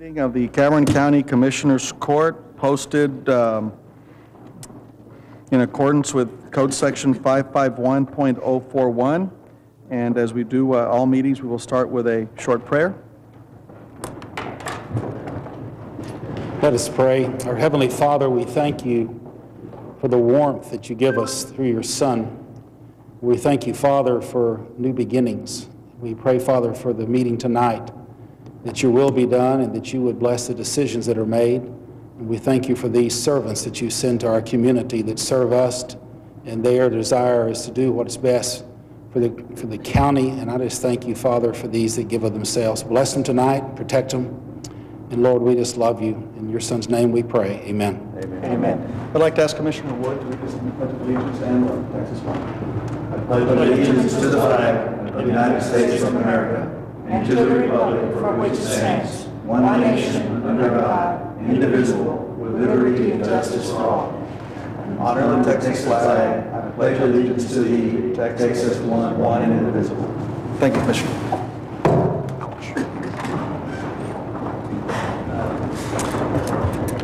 Meeting of the Cameron County Commissioners Court posted in accordance with Code Section 551.041. And as we do all meetings, we will start with a short prayer. Let us pray. Our Heavenly Father, we thank you for the warmth that you give us through your Son. We thank you, Father, for new beginnings. We pray, Father, for the meeting tonight, that your will be done and that you would bless the decisions that are made. And we thank you for these servants that you send to our community that serve us, and their desire is to do what is best for the county. And I just thank you, Father, for these that give of themselves. Bless them tonight, protect them. And Lord, we just love you. In your Son's name we pray. Amen. Amen. Amen. I'd like to ask Commissioner Wood to lead us in the Pledge of Allegiance and the Texas flag. I pledge allegiance to the flag of the United States of America and to the republic for which it stands, one nation, under God, indivisible, with liberty and justice for all. Honor the Texas flag. I pledge allegiance to thee, Texas one and indivisible. Thank you, Commissioner.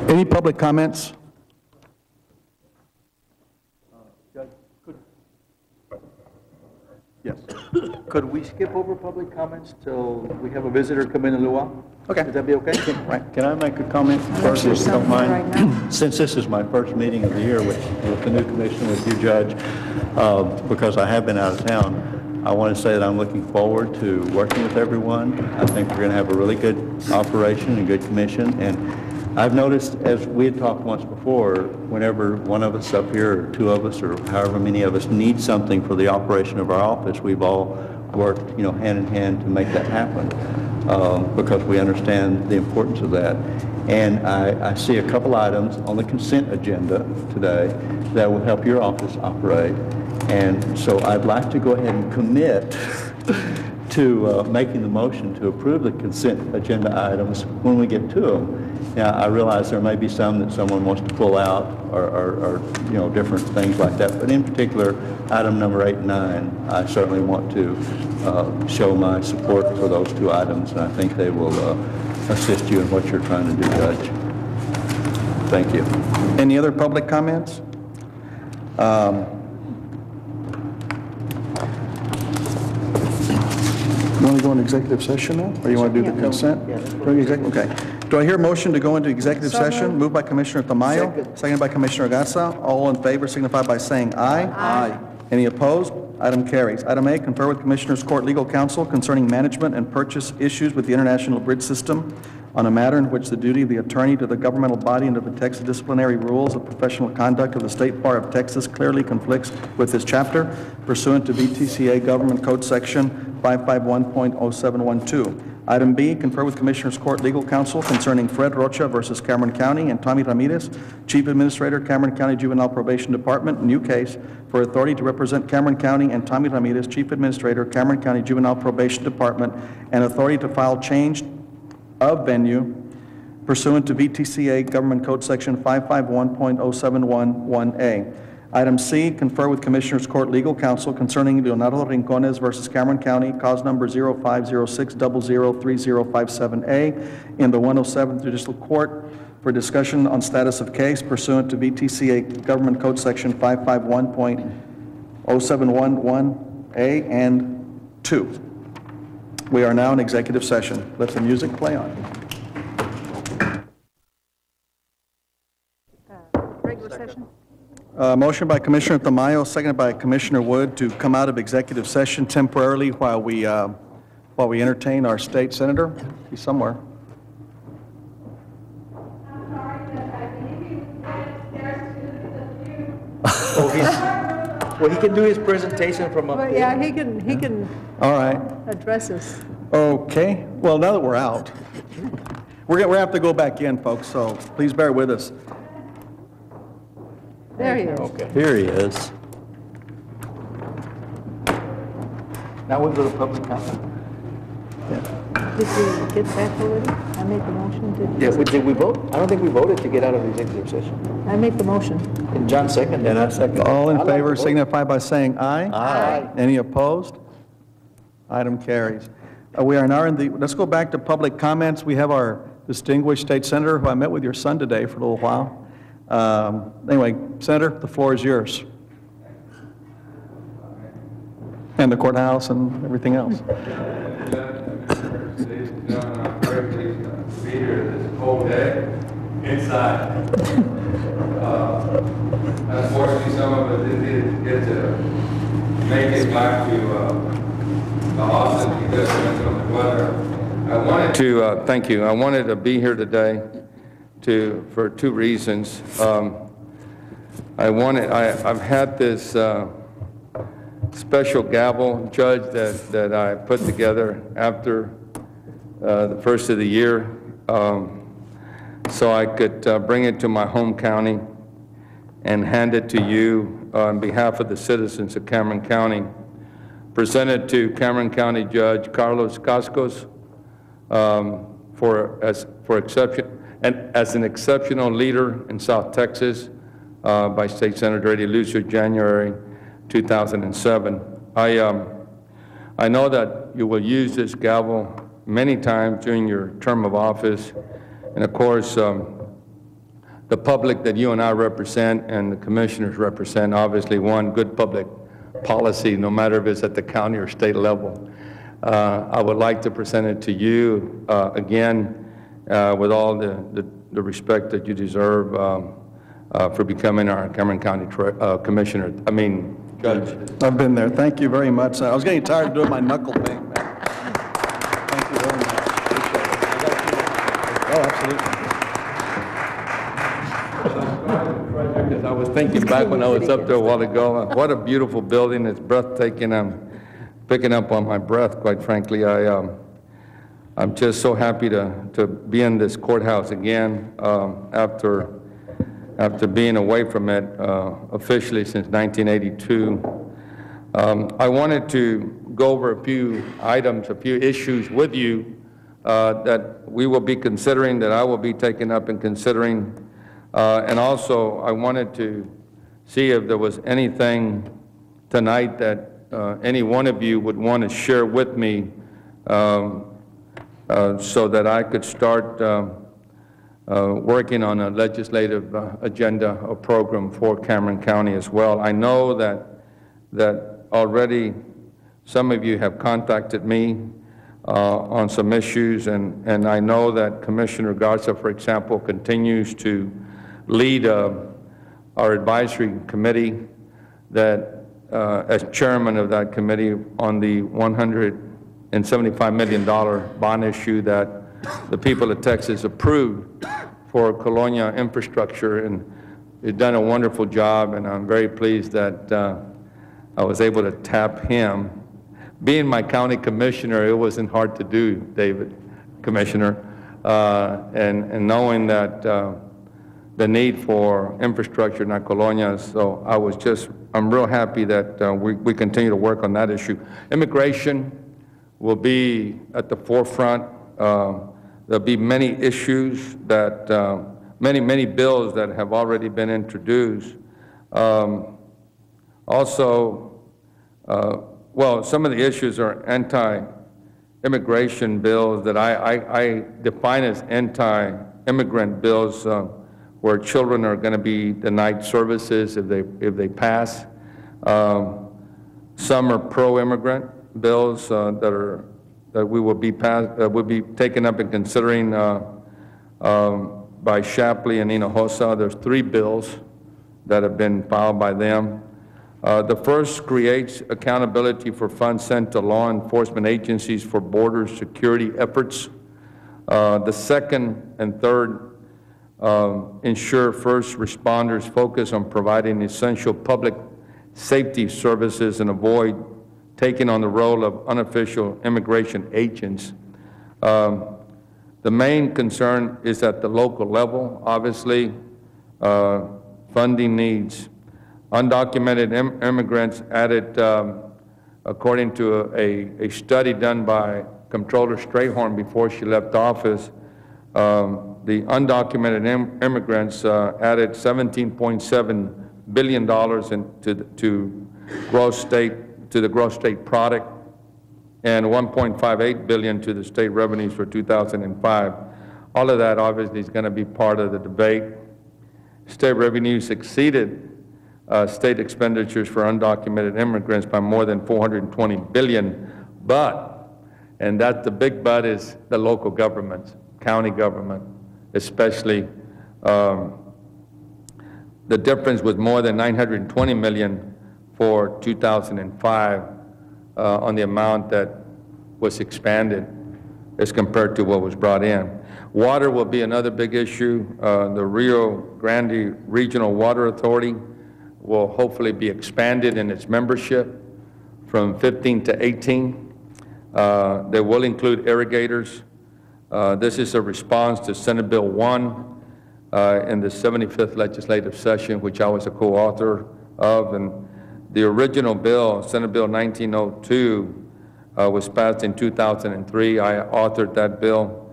Any public comments? Yes. Could we skip over public comments till we have a visitor come in a little while? Okay. Would that be okay? Right. Can I make a comment first, if you don't mind? Since this is my first meeting of the year with the new commissioner, with you, Judge, because I have been out of town, I want to say that I'm looking forward to working with everyone. I think we're going to have a really good operation and good commission. And I've noticed, as we had talked once before, whenever one of us up here, or two of us, or however many of us need something for the operation of our office, we've all worked, hand in hand to make that happen, because we understand the importance of that. And I see a couple items on the consent agenda today that will help your office operate. And so I'd like to go ahead and commit to making the motion to approve the consent agenda items when we get to them. Now, I realize there may be some that someone wants to pull out or different things like that, but in particular, item number 8 and 9, I certainly want to show my support for those two items, and I think they will assist you in what you're trying to do, Judge. Thank you. Any other public comments? You want to go into executive session now, or you want to do the consent? Okay. Do I hear a motion to go into executive session? Moved by Commissioner Tamayo, seconded by Commissioner Garza. All in favor signify by saying aye. Aye. Any opposed? Item carries. Item A, confer with Commissioners Court Legal Counsel concerning management and purchase issues with the International Bridge System on a matter in which the duty of the attorney to the governmental body under the Texas disciplinary rules of professional conduct of the State Bar of Texas clearly conflicts with this chapter pursuant to VTCA Government Code Section 551.0712. Item B, confer with Commissioners Court Legal Counsel concerning Fred Rocha versus Cameron County and Tommy Ramirez, Chief Administrator, Cameron County Juvenile Probation Department, new case, for authority to represent Cameron County and Tommy Ramirez, Chief Administrator, Cameron County Juvenile Probation Department, and authority to file change of venue pursuant to VTCA Government Code Section 551.0711A. Item C, confer with Commissioners Court Legal Counsel concerning Leonardo Rincones versus Cameron County, cause number 0506003057A in the 107th Judicial Court for discussion on status of case pursuant to VTCA Government Code Section 551.0711A and 2. We are now in executive session. Let the music play on. Regular session. Motion by Commissioner Tamayo, seconded by Commissioner Wood to come out of executive session temporarily while we entertain our state senator. He's somewhere. Well, he can do his presentation from up Well, there. yeah, he can All right. address us. Okay. Well, now that we're out, we're going to have to go back in, folks, so please bear with us. There he is. Okay. Here he is. Now we go to public comment. Did we get that already? I make the motion to... Yeah, did we vote? I don't think we voted to get out of the executive session. I make the motion. And John seconded. And I second. All in I'd like favor to vote. signify by saying aye. Aye. Any opposed? Item carries. We are now in the, let's go back to public comments. We have our distinguished state senator who I met with your son today for a little while. Anyway, Senator, the floor is yours. And the courthouse and everything else. Ladies and gentlemen, I'm very pleased to be here this cold day inside. Unfortunately, some of us didn't get to make it back to Austin because of the weather. I wanted to thank you. I wanted to be here today for two reasons. I've had this special gavel, Judge, that I put together after the first of the year, so I could bring it to my home county and hand it to you on behalf of the citizens of Cameron County. Presented to Cameron County Judge Carlos Cascos as an exceptional leader in South Texas by State Senator Eddie Lucio, January 2007. I know that you will use this gavel many times during your term of office, and of course, the public that you and I represent and the commissioners represent obviously want good public policy, no matter if it's at the county or state level. I would like to present it to you again with all the respect that you deserve for becoming our Cameron County Judge. I've been there. Thank you very much. I was getting tired of doing my knuckle thing. Thank you very much. Oh, absolutely. Because I was thinking back when I was up there a while ago, what a beautiful building. It's breathtaking. I'm picking up on my breath, quite frankly. I'm just so happy to be in this courthouse again after being away from it officially since 1982. I wanted to go over a few items, a few issues with you that we will be considering, that I will be taking up and considering. And also, I wanted to see if there was anything tonight that any one of you would want to share with me so that I could start working on a legislative agenda or program for Cameron County as well. I know that already some of you have contacted me on some issues, and I know that Commissioner Garza, for example, continues to lead our advisory committee that as chairman of that committee on the $175 million bond issue that the people of Texas approved for Colonia infrastructure, and he's done a wonderful job, and I'm very pleased that I was able to tap him. Being my county commissioner, it wasn't hard to do, David, Commissioner, and knowing that the need for infrastructure in Colonia, so I'm real happy that we continue to work on that issue. Immigration will be at the forefront. There'll be many issues that, many bills that have already been introduced. Well, some of the issues are anti-immigration bills that I define as anti-immigrant bills, where children are going to be denied services if they pass. Some are pro-immigrant bills that will be taken up and considering by Shapley and Hinojosa. There's 3 bills that have been filed by them. The first creates accountability for funds sent to law enforcement agencies for border security efforts. The second and third ensure first responders focus on providing essential public safety services and avoid taking on the role of unofficial immigration agents. The main concern is at the local level, obviously, funding needs. Undocumented immigrants added, according to a study done by Comptroller Strayhorn before she left office, the undocumented immigrants added $17.7 billion to the gross state product, and $1.58 billion to the state revenues for 2005. all of that obviously is going to be part of the debate. State revenues exceeded state expenditures for undocumented immigrants by more than $420 billion, but, and that's the big but, is the local governments, county government especially. The difference was more than $920 million for 2005 on the amount that was expanded as compared to what was brought in. Water will be another big issue. The Rio Grande Regional Water Authority will hopefully be expanded in its membership from 15 to 18. They will include irrigators. This is a response to Senate Bill 1 in the 75th legislative session, which I was a co-author of. And the original bill, Senate Bill 1902, was passed in 2003. I authored that bill.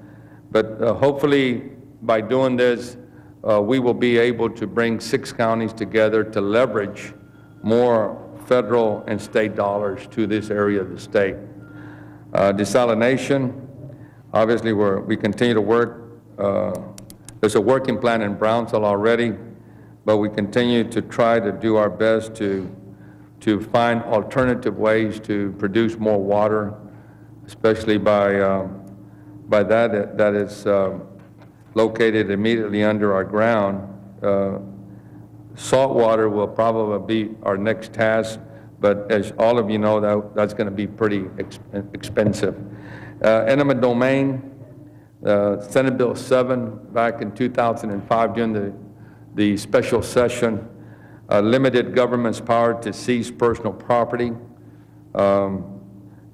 But hopefully, by doing this, we will be able to bring 6 counties together to leverage more federal and state dollars to this area of the state. Desalination, obviously we continue to work. There's a working plan in Brownsville already, but we continue to try to do our best to find alternative ways to produce more water, especially by that is located immediately under our ground. Salt water will probably be our next task, but as all of you know, that's going to be pretty expensive. Eminent domain, Senate Bill 7 back in 2005 during the special session limited government's power to seize personal property.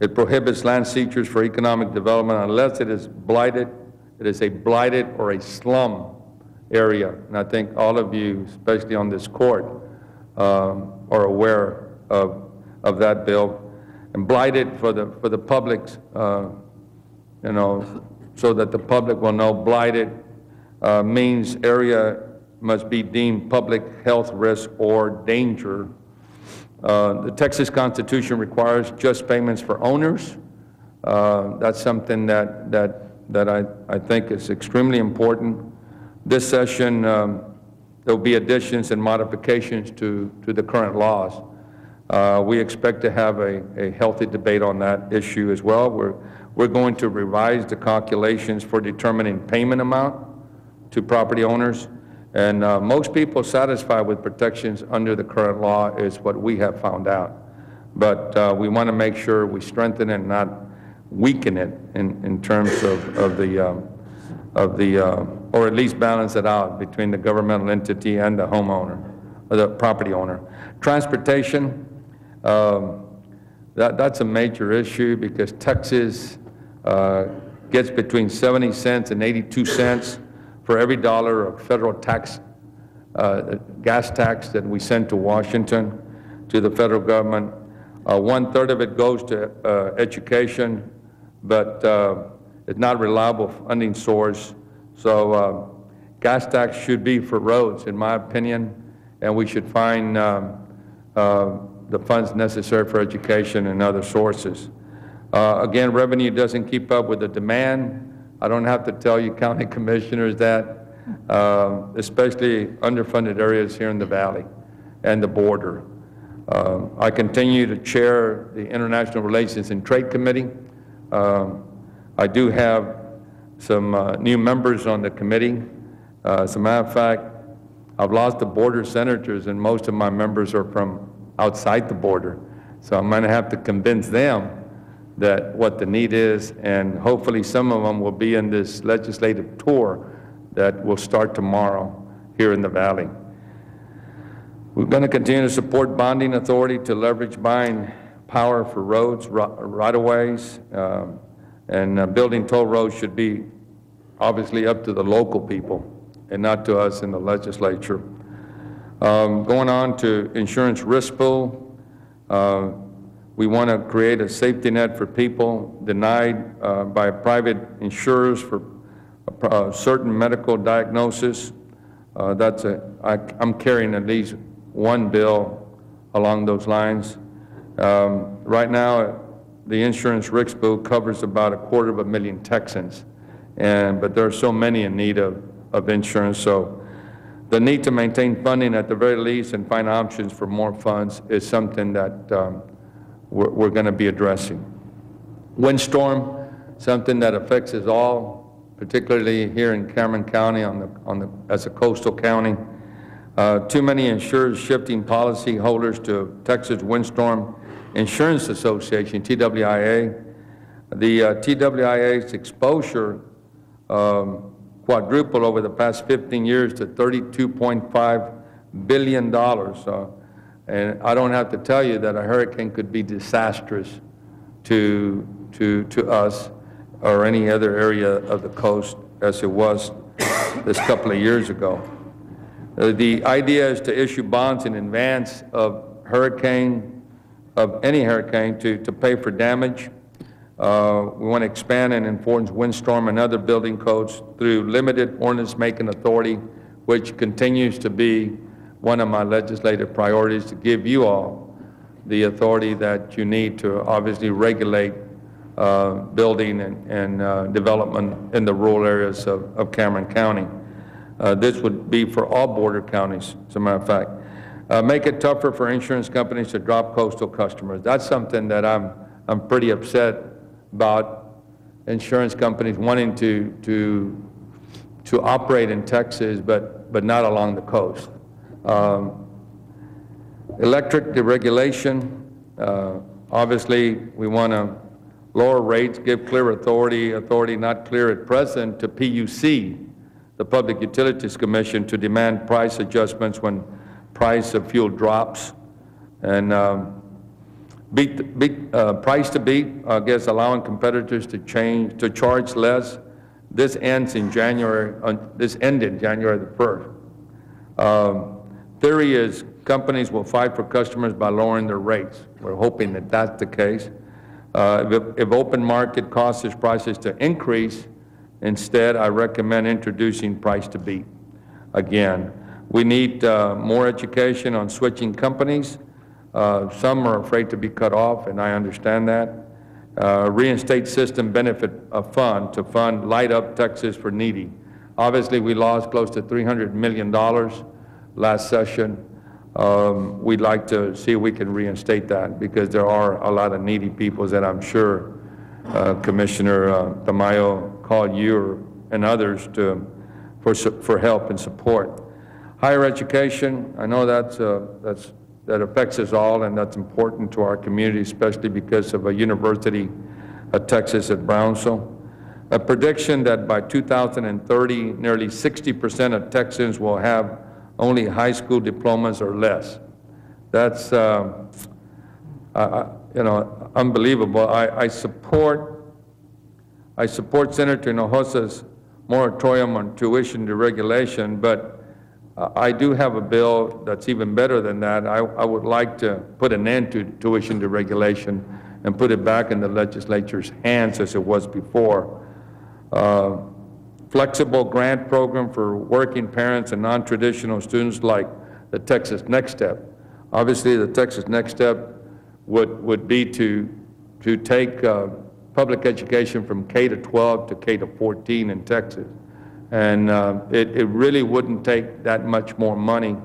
It prohibits land seizures for economic development unless it is blighted. It is a blighted or a slum area, and I think all of you, especially on this court, are aware of that bill. And blighted for the public's, you know, so that the public will know, blighted means area must be deemed public health risk or danger. The Texas Constitution requires just payments for owners. That's something that I think is extremely important. This session, there will be additions and modifications to the current laws. We expect to have a healthy debate on that issue as well. We're going to revise the calculations for determining payment amount to property owners. And most people satisfied with protections under the current law is what we have found out. But we want to make sure we strengthen it and not weaken it in terms of the, or at least balance it out between the governmental entity and the homeowner, or the property owner. Transportation, that's a major issue because Texas gets between 70 cents and 82 cents for every dollar of federal tax, gas tax that we send to Washington, to the federal government. 1/3 of it goes to education, but it's not a reliable funding source. So gas tax should be for roads, in my opinion, and we should find the funds necessary for education and other sources. Again, revenue doesn't keep up with the demand. I don't have to tell you, county commissioners, that, especially underfunded areas here in the valley and the border. I continue to chair the International Relations and Trade Committee. I do have some new members on the committee. As a matter of fact, I've lost the border senators, and most of my members are from outside the border. So I'm going to have to convince them that what the need is, and hopefully some of them will be in this legislative tour that will start tomorrow here in the valley. We're going to continue to support bonding authority to leverage buying power for roads, right-of-ways, and building toll roads should be obviously up to the local people and not to us in the legislature. Going on to insurance risk pool, we want to create a safety net for people denied by private insurers for certain medical diagnosis. I'm carrying at least one bill along those lines. Right now, the insurance risk pool covers about 250,000 Texans, but there are so many in need of insurance. So the need to maintain funding at the very least and find options for more funds is something that we're going to be addressing. Windstorm, something that affects us all, particularly here in Cameron County as a coastal county. Too many insurers shifting policy holders to Texas Windstorm Insurance Association, TWIA. The TWIA's exposure quadrupled over the past 15 years to $32.5 billion. And I don't have to tell you that a hurricane could be disastrous to us or any other area of the coast as it was this couple of years ago. The idea is to issue bonds in advance of any hurricane to pay for damage. We want to expand and enforce windstorm and other building codes through limited ordinance making authority, which continues to be one of my legislative priorities, to give you all the authority that you need to obviously regulate building and development in the rural areas of Cameron County. This would be for all border counties, as a matter of fact. Make it tougher for insurance companies to drop coastal customers. That's something that I'm pretty upset about, insurance companies wanting to operate in Texas, but not along the coast. Electric deregulation, obviously we want to lower rates, give clear authority not clear at present, to PUC, the Public Utilities Commission, to demand price adjustments when price of fuel drops, and price to beat, I guess, allowing competitors to charge less. This ends in January. This ended January the 1st. Theory is companies will fight for customers by lowering their rates. We're hoping that that's the case. If open market causes prices to increase, instead, I recommend introducing price to beat. Again, we need more education on switching companies. Some are afraid to be cut off, and I understand that. Reinstate system benefit fund to fund Light Up Texas for needy. Obviously, we lost close to $300 million last session. We'd like to see if we can reinstate that, because there are a lot of needy people that I'm sure Commissioner Tamayo called you and others for help and support. Higher education, I know that affects us all, and that's important to our community, especially because of a University of Texas at Brownsville. A prediction that by 2030, nearly 60% of Texans will have only high school diplomas or less. That's unbelievable. I support Senator Hinojosa's moratorium on tuition deregulation, but I do have a bill that's even better than that. I would like to put an end to tuition deregulation and put it back in the legislature's hands as it was before. Flexible grant program for working parents and non-traditional students, like the Texas Next Step. Obviously, the Texas Next Step would be to take public education from K to 12 to K to 14 in Texas. And it really wouldn't take that much more money,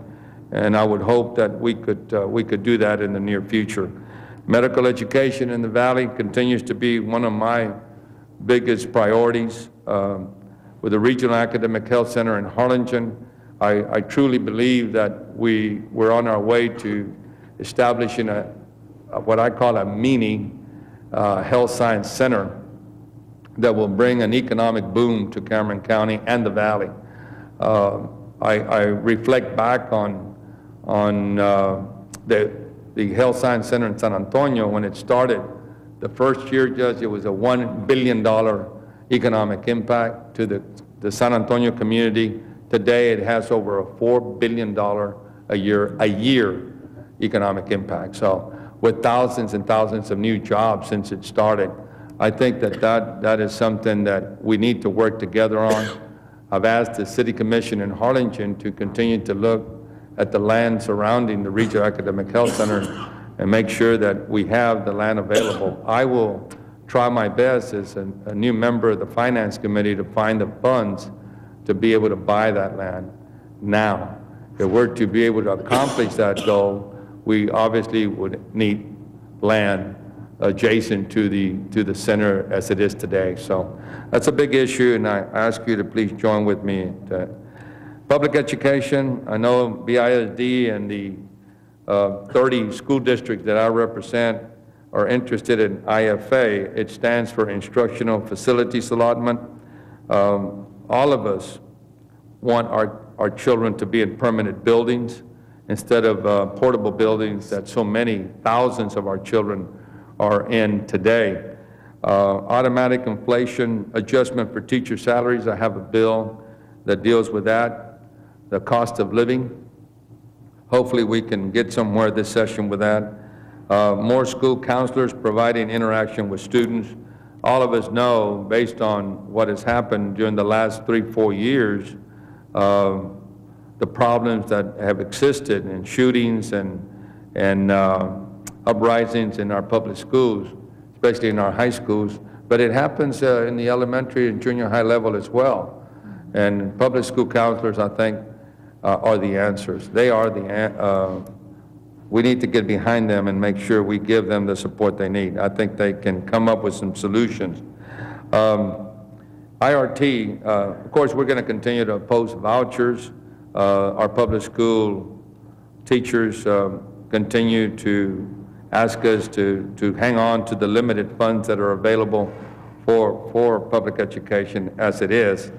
and I would hope that we could do that in the near future. Medical education in the Valley continues to be one of my biggest priorities. With the Regional Academic Health Center in Harlingen, I truly believe that we're on our way to establishing what I call a mini health science center that will bring an economic boom to Cameron County and the Valley. I reflect back on the Health Science Center in San Antonio when it started. The first year, Judge, it was a $1 billion economic impact to the San Antonio community. Today, it has over a $4 billion a year economic impact. So with thousands and thousands of new jobs since it started, I think that is something that we need to work together on. I've asked the City Commission in Harlingen to continue to look at the land surrounding the Regional Academic Health Center and make sure that we have the land available. I will try my best as a new member of the Finance Committee to find the funds to be able to buy that land now. If we're to be able to accomplish that goal, we obviously would need land adjacent to the center as it is today. So that's a big issue, and I ask you to please join with me. Public education, I know BISD and the 30 school districts that I represent are interested in IFA. It stands for Instructional Facilities Allotment. All of us want our children to be in permanent buildings instead of portable buildings that so many thousands of our children are in today. Automatic inflation adjustment for teacher salaries, I have a bill that deals with that. The cost of living, hopefully we can get somewhere this session with that. More school counselors providing interaction with students. All of us know, based on what has happened during the last 3-4 years, the problems that have existed in shootings and uprisings in our public schools, especially in our high schools, but it happens in the elementary and junior high level as well. And public school counselors, I think, are the answers. They are we need to get behind them and make sure we give them the support they need. I think they can come up with some solutions. IRT, of course, we're going to continue to oppose vouchers. Our public school teachers continue to ask us to hang on to the limited funds that are available for public education as it is.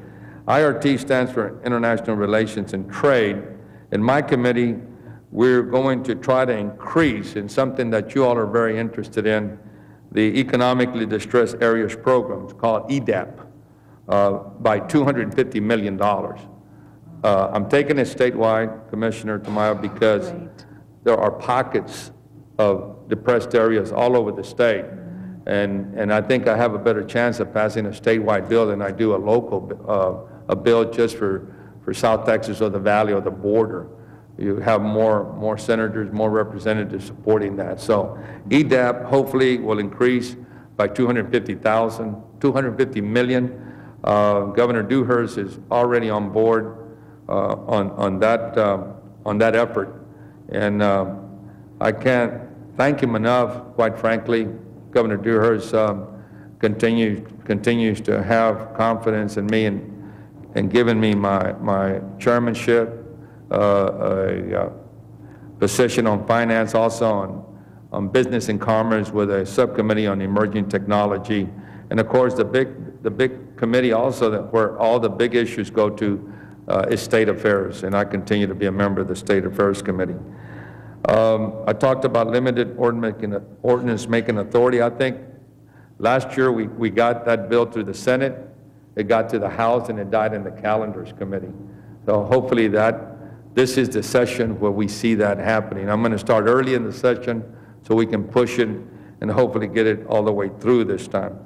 IRT stands for International Relations and Trade. In my committee, we're going to try to increase in something that you all are very interested in, the Economically Distressed Areas Programs called EDAP by $250 million. I'm taking it statewide, Commissioner Tamayo, because there are pockets of depressed areas all over the state. And I think I have a better chance of passing a statewide bill than I do a local a bill just for South Texas or the Valley or the border. You have more senators, more representatives supporting that. So EDAP hopefully will increase by $250 million. Governor Dewhurst is already on board on that effort, and I can't thank him enough. Quite frankly, Governor Dewhurst continues to have confidence in me and given me my chairmanship, a position on finance, also on business and commerce with a subcommittee on emerging technology, and of course the big committee also where all the big issues go to is State Affairs, and I continue to be a member of the State Affairs Committee. I talked about limited ordinance making authority. I think last year we got that bill through the Senate. It got to the House and it died in the Calendars Committee. So hopefully this is the session where we see that happening. I'm going to start early in the session so we can push it and hopefully get it all the way through this time.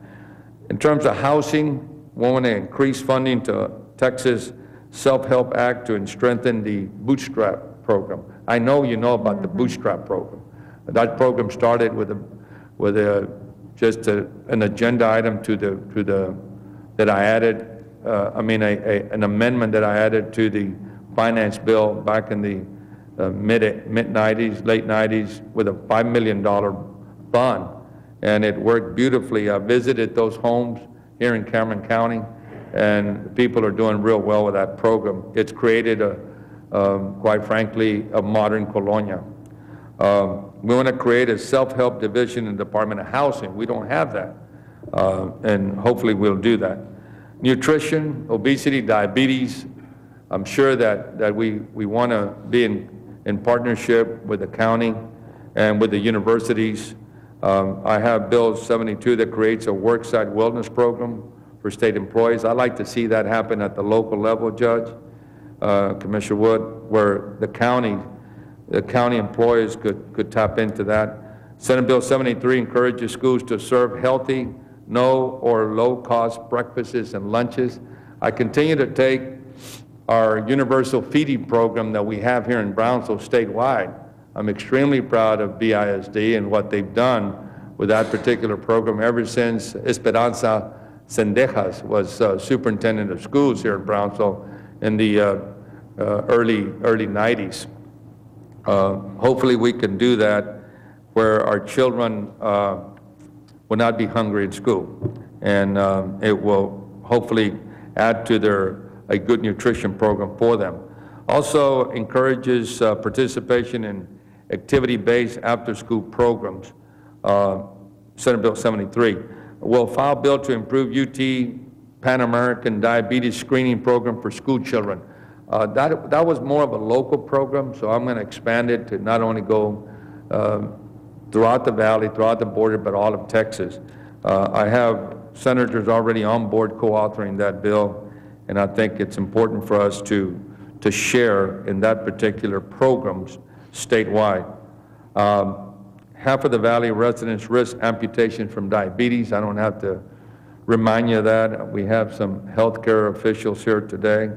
In terms of housing, we want to increase funding to Texas Self-Help Act to strengthen the Bootstrap program. I know you know about the Bootstrap program. That program started with just an agenda item that I added, an amendment that I added to the finance bill back in the mid-90s, late 90s, with a $5 million bond, and it worked beautifully. I visited those homes here in Cameron County, and people are doing real well with that program. It's created quite frankly, a modern colonia. We want to create a self-help division in the Department of Housing. We don't have that, and hopefully we'll do that. Nutrition, obesity, diabetes. I'm sure that we want to be in partnership with the county and with the universities. I have Bill 72 that creates a worksite wellness program for state employees. I'd like to see that happen at the local level, Judge, Commissioner Wood, where the county employees could tap into that. Senate Bill 73 encourages schools to serve healthy, no or low-cost breakfasts and lunches. I continue to take our universal feeding program that we have here in Brownsville statewide. I'm extremely proud of BISD and what they've done with that particular program ever since Esperanza Sendejas was superintendent of schools here in Brownsville in the early 90s. Hopefully we can do that where our children will not be hungry in school, and it will hopefully add to a good nutrition program for them. Also encourages participation in activity-based after-school programs. Senate Bill 73 will file bill to improve UT Pan American Diabetes Screening Program for school children. That was more of a local program, so I'm going to expand it to not only go throughout the valley, throughout the border, but all of Texas. I have senators already on board co-authoring that bill, and I think it's important for us to share in that particular programs statewide. Half of the valley residents risk amputation from diabetes. I don't have to remind you of that. We have some healthcare officials here today,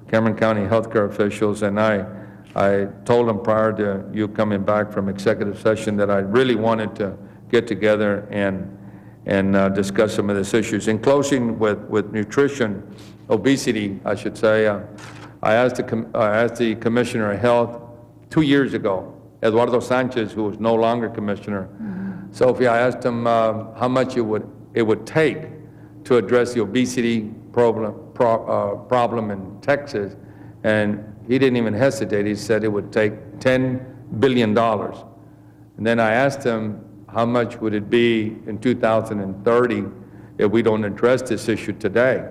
Cameron County healthcare officials, and I told them prior to you coming back from executive session that I really wanted to get together and discuss some of these issues. In closing with nutrition, obesity, I should say, I asked the Commissioner of Health 2 years ago, Eduardo Sanchez, who was no longer commissioner. Sophie, I asked him how much it would take to address the obesity problem in Texas, and he didn't even hesitate. He said it would take $10 billion. And then I asked him how much would it be in 2030 if we don't address this issue today,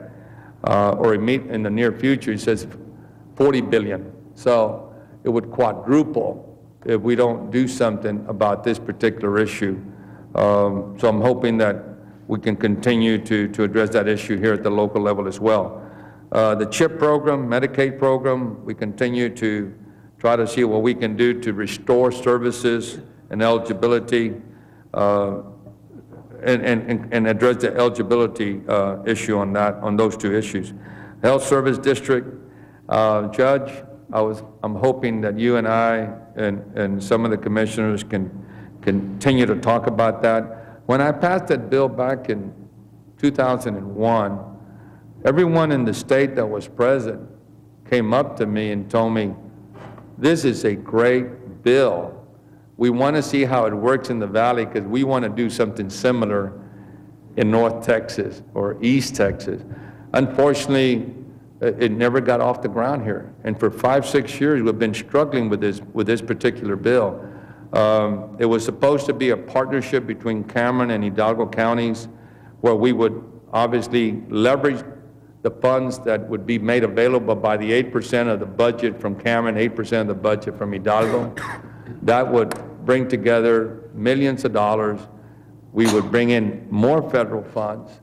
or in the near future. He says 40 billion. So it would quadruple if we don't do something about this particular issue. So I'm hoping that we can continue to address that issue here at the local level as well. The CHIP program, Medicaid program, we continue to try to see what we can do to restore services and eligibility and address the eligibility issue on those two issues. Health Service District, Judge, I'm hoping that you and I and some of the commissioners can continue to talk about that. When I passed that bill back in 2001, everyone in the state that was present came up to me and told me, this is a great bill. We want to see how it works in the valley because we want to do something similar in North Texas or East Texas. Unfortunately, it never got off the ground here. And for 5-6 years, we've been struggling with this particular bill. It was supposed to be a partnership between Cameron and Hidalgo counties where we would obviously leverage the funds that would be made available by the 8% of the budget from Cameron, 8% of the budget from Hidalgo. That would bring together millions of dollars. We would bring in more federal funds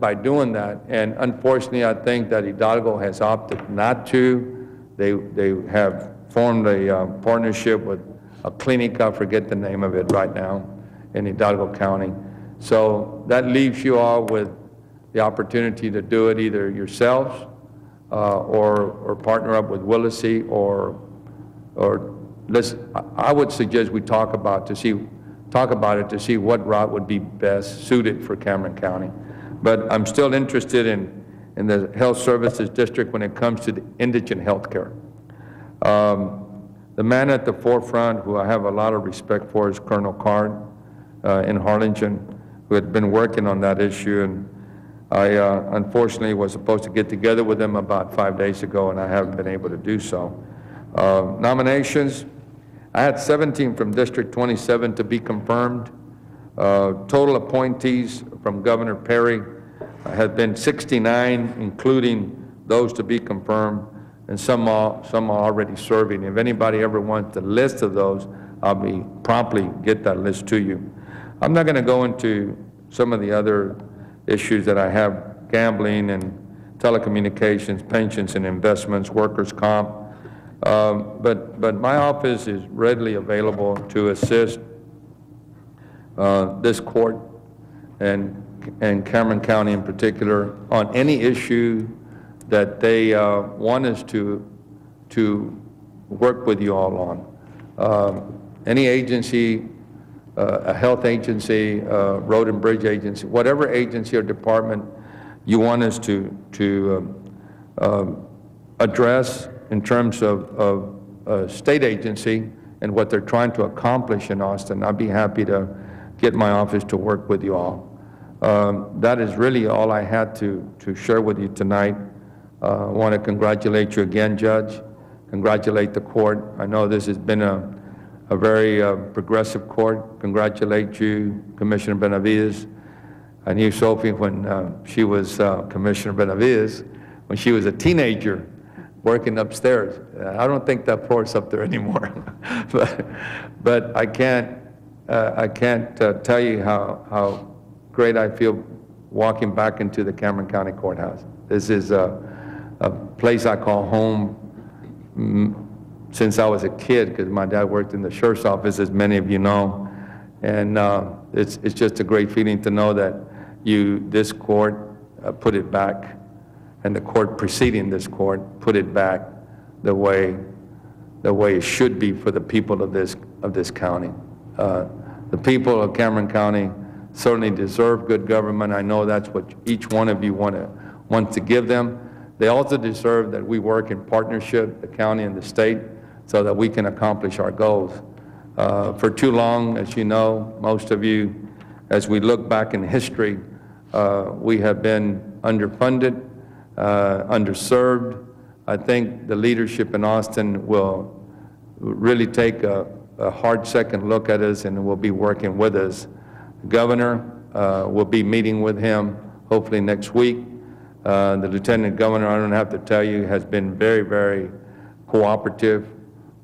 by doing that. And unfortunately, I think that Hidalgo has opted not to. They have formed a partnership with a clinic, I forget the name of it right now, in Hidalgo County. So that leaves you all with the opportunity to do it either yourselves or partner up with Willacy or I would suggest we talk about it to see what route would be best suited for Cameron County. But I'm still interested in the Health Services District when it comes to the indigent health care. The man at the forefront, who I have a lot of respect for, is Colonel Card in Harlingen, who had been working on that issue. And I unfortunately was supposed to get together with him about 5 days ago, and I haven't been able to do so. Nominations, I had 17 from District 27 to be confirmed. Total appointees from Governor Perry have been 69, including those to be confirmed, and some are already serving. If anybody ever wants the list of those, I'll promptly get that list to you. I'm not going to go into some of the other issues that I have, gambling and telecommunications, pensions and investments, workers' comp. But my office is readily available to assist this court and Cameron County in particular on any issue that they want us to work with you all on. Any agency a health agency, road and bridge agency, whatever agency or department you want us to address in terms of state agency and what they're trying to accomplish in Austin, I'd be happy to get my office to work with you all. That is really all I had to share with you tonight. I want to congratulate you again, Judge. Congratulate the court. I know this has been a very progressive court. Congratulate you, Commissioner Benavides. I knew Sophie when she was Commissioner Benavides, when she was a teenager working upstairs. I don't think that floor's up there anymore. but I can't tell you how great I feel walking back into the Cameron County Courthouse. This is a place I call home since I was a kid, because my dad worked in the sheriff's office, as many of you know. And it's just a great feeling to know that this court put it back, and the court preceding this court put it back the way it should be for the people of this county. The people of Cameron County certainly deserve good government. I know that's what each one of you wants to give them. They also deserve that we work in partnership, the county and the state, so that we can accomplish our goals. For too long, as you know, most of you, as we look back in history, we have been underfunded, underserved. I think the leadership in Austin will really take a hard second look at us and will be working with us. The governor will be meeting with him hopefully next week. The lieutenant governor, I don't have to tell you, has been very, very cooperative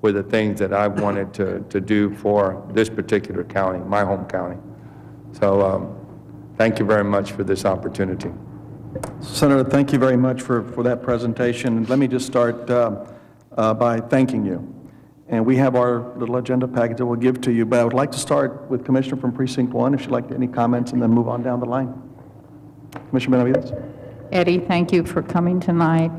with the things that I've wanted to do for this particular county, my home county. So thank you very much for this opportunity. Senator, thank you very much for that presentation. Let me just start by thanking you. And we have our little agenda package that we'll give to you, but I would like to start with Commissioner from Precinct 1, if she'd like any comments, and then move on down the line. Commissioner Benavides. Eddie, thank you for coming tonight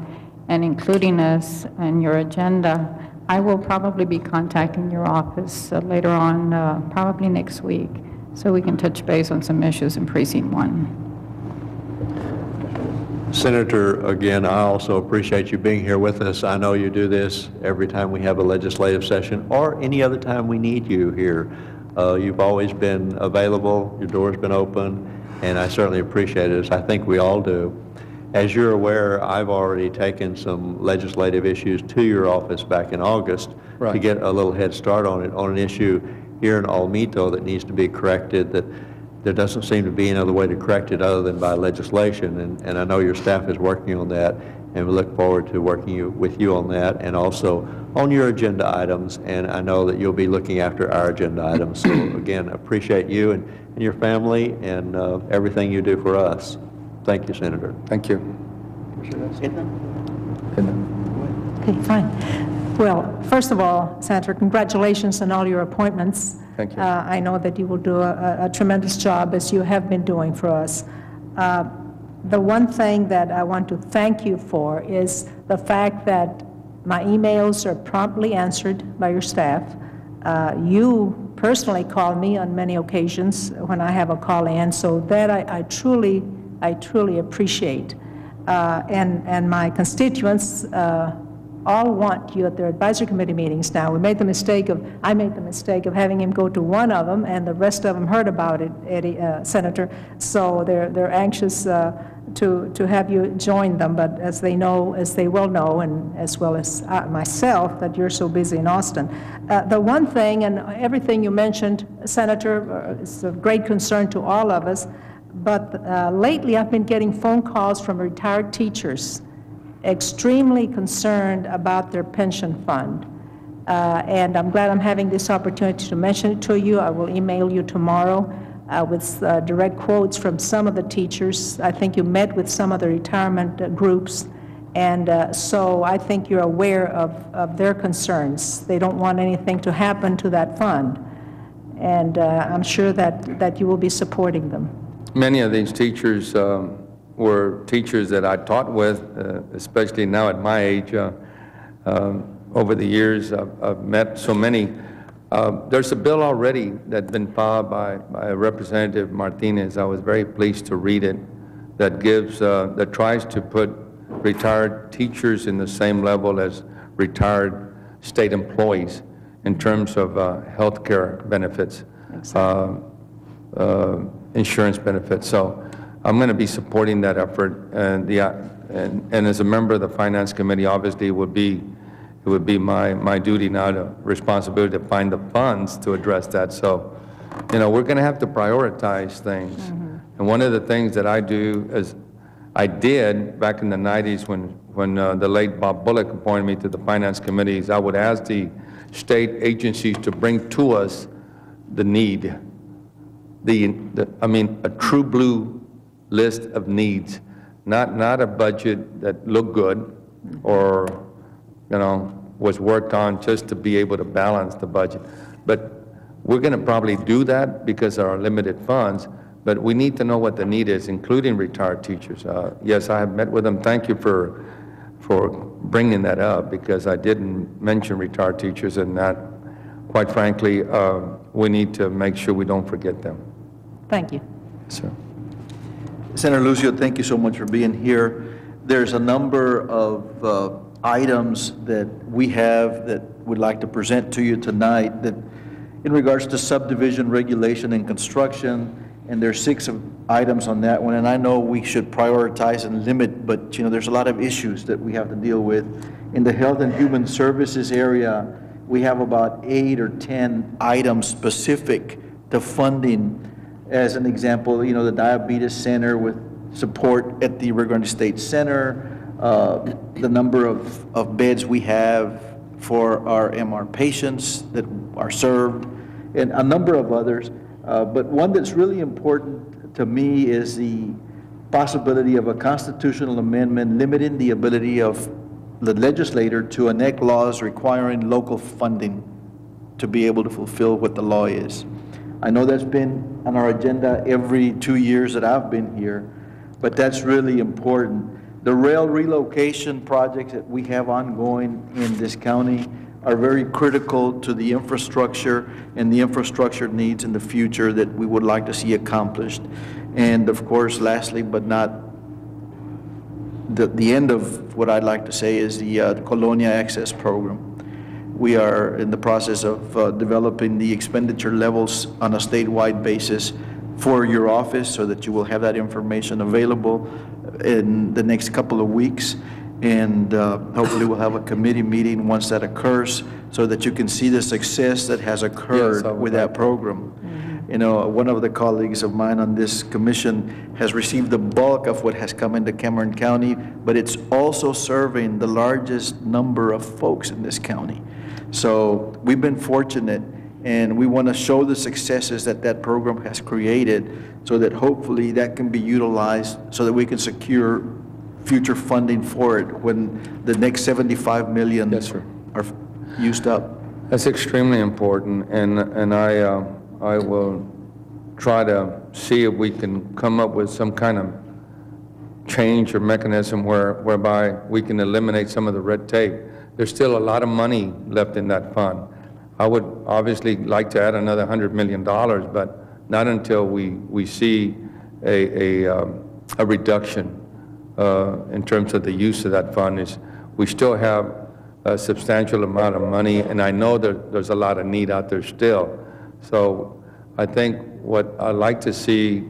and including us in your agenda. I will probably be contacting your office later on, probably next week, so we can touch base on some issues in Precinct 1. Senator, again, I also appreciate you being here with us. I know you do this every time we have a legislative session or any other time we need you here. You've always been available, your door's been open, and I certainly appreciate it, as I think we all do. As you're aware, I've already taken some legislative issues to your office back in August to get a little head start on it, on an issue here in Almito that needs to be corrected, that there doesn't seem to be any other way to correct it other than by legislation, and I know your staff is working on that, and we look forward to working with you on that, and also on your agenda items, and I know that you'll be looking after our agenda items. So again, appreciate you and your family and everything you do for us. Thank you, Senator. Thank you. Okay, fine. Well, first of all, Senator, congratulations on all your appointments. Thank you. I know that you will do a tremendous job, as you have been doing for us. The one thing that I want to thank you for is the fact that my emails are promptly answered by your staff. You personally call me on many occasions when I have a call in, so that I truly appreciate. And my constituents all want you at their advisory committee meetings now. I made the mistake of having him go to one of them, and the rest of them heard about it, Eddie, Senator. So they're anxious to have you join them. But as they well know, and as well as myself, that you're so busy in Austin. The one thing, and everything you mentioned, Senator, is of great concern to all of us. But lately, I've been getting phone calls from retired teachers, extremely concerned about their pension fund. And I'm glad I'm having this opportunity to mention it to you. I will email you tomorrow with direct quotes from some of the teachers. I think you met with some of the retirement groups, and so I think you're aware of their concerns. They don't want anything to happen to that fund, and I'm sure that you will be supporting them. Many of these teachers were teachers that I taught with, especially now at my age. Over the years, I've met so many. There's a bill already that's been filed by Representative Martinez. I was very pleased to read it, that tries to put retired teachers in the same level as retired state employees in terms of health care benefits, insurance benefits. So I'm going to be supporting that effort, and as a member of the Finance Committee, obviously it would be my duty now, responsibility to find the funds to address that. So, we're going to have to prioritize things. And one of the things that I do is, I did back in the 90s when the late Bob Bullock appointed me to the Finance Committees, I would ask the state agencies to bring to us the need, a true blue list of needs, not a budget that looked good or was worked on just to be able to balance the budget. But we're going to probably do that because of our limited funds, but we need to know what the need is, including retired teachers. Yes, I have met with them. Thank you for bringing that up, because I didn't mention retired teachers, and that, quite frankly, we need to make sure we don't forget them. Thank you. Sir. Senator Lucio, thank you so much for being here. There's a number of items that we have that we'd like to present to you tonight that in regards to subdivision regulation and construction, and there's 6 items on that one, and I know we should prioritize and limit, but there's a lot of issues that we have to deal with. In the Health and Human Services area, we have about 8 or 10 items specific to funding. As an example, the Diabetes Center with support at the Rio Grande State Center, the number of beds we have for our MR patients that are served, and a number of others. But one that's really important to me is the possibility of a constitutional amendment limiting the ability of the legislator to enact laws requiring local funding to be able to fulfill what the law is. I know that's been on our agenda every 2 years that I've been here, but that's really important. The rail relocation projects that we have ongoing in this county are very critical to the infrastructure and the infrastructure needs in the future that we would like to see accomplished. And of course, lastly, but not the end of what I'd like to say, is the Colonia Access Program. We are in the process of developing the expenditure levels on a statewide basis for your office, so that you will have that information available in the next couple of weeks. And hopefully we'll have a committee meeting once that occurs, so that you can see the success that has occurred with that program. One of the colleagues of mine on this commission has received the bulk of what has come into Cameron County, but it's also serving the largest number of folks in this county. So we've been fortunate, and we want to show the successes that that program has created, so that hopefully that can be utilized so that we can secure future funding for it when the next 75 million are used up. That's extremely important, and I will try to see if we can come up with some kind of change or mechanism whereby we can eliminate some of the red tape. There's still a lot of money left in that fund. I would obviously like to add another $100 million, but not until we see a reduction in terms of the use of that fund. We still have a substantial amount of money, and I know there's a lot of need out there still. So I think what I'd like to see,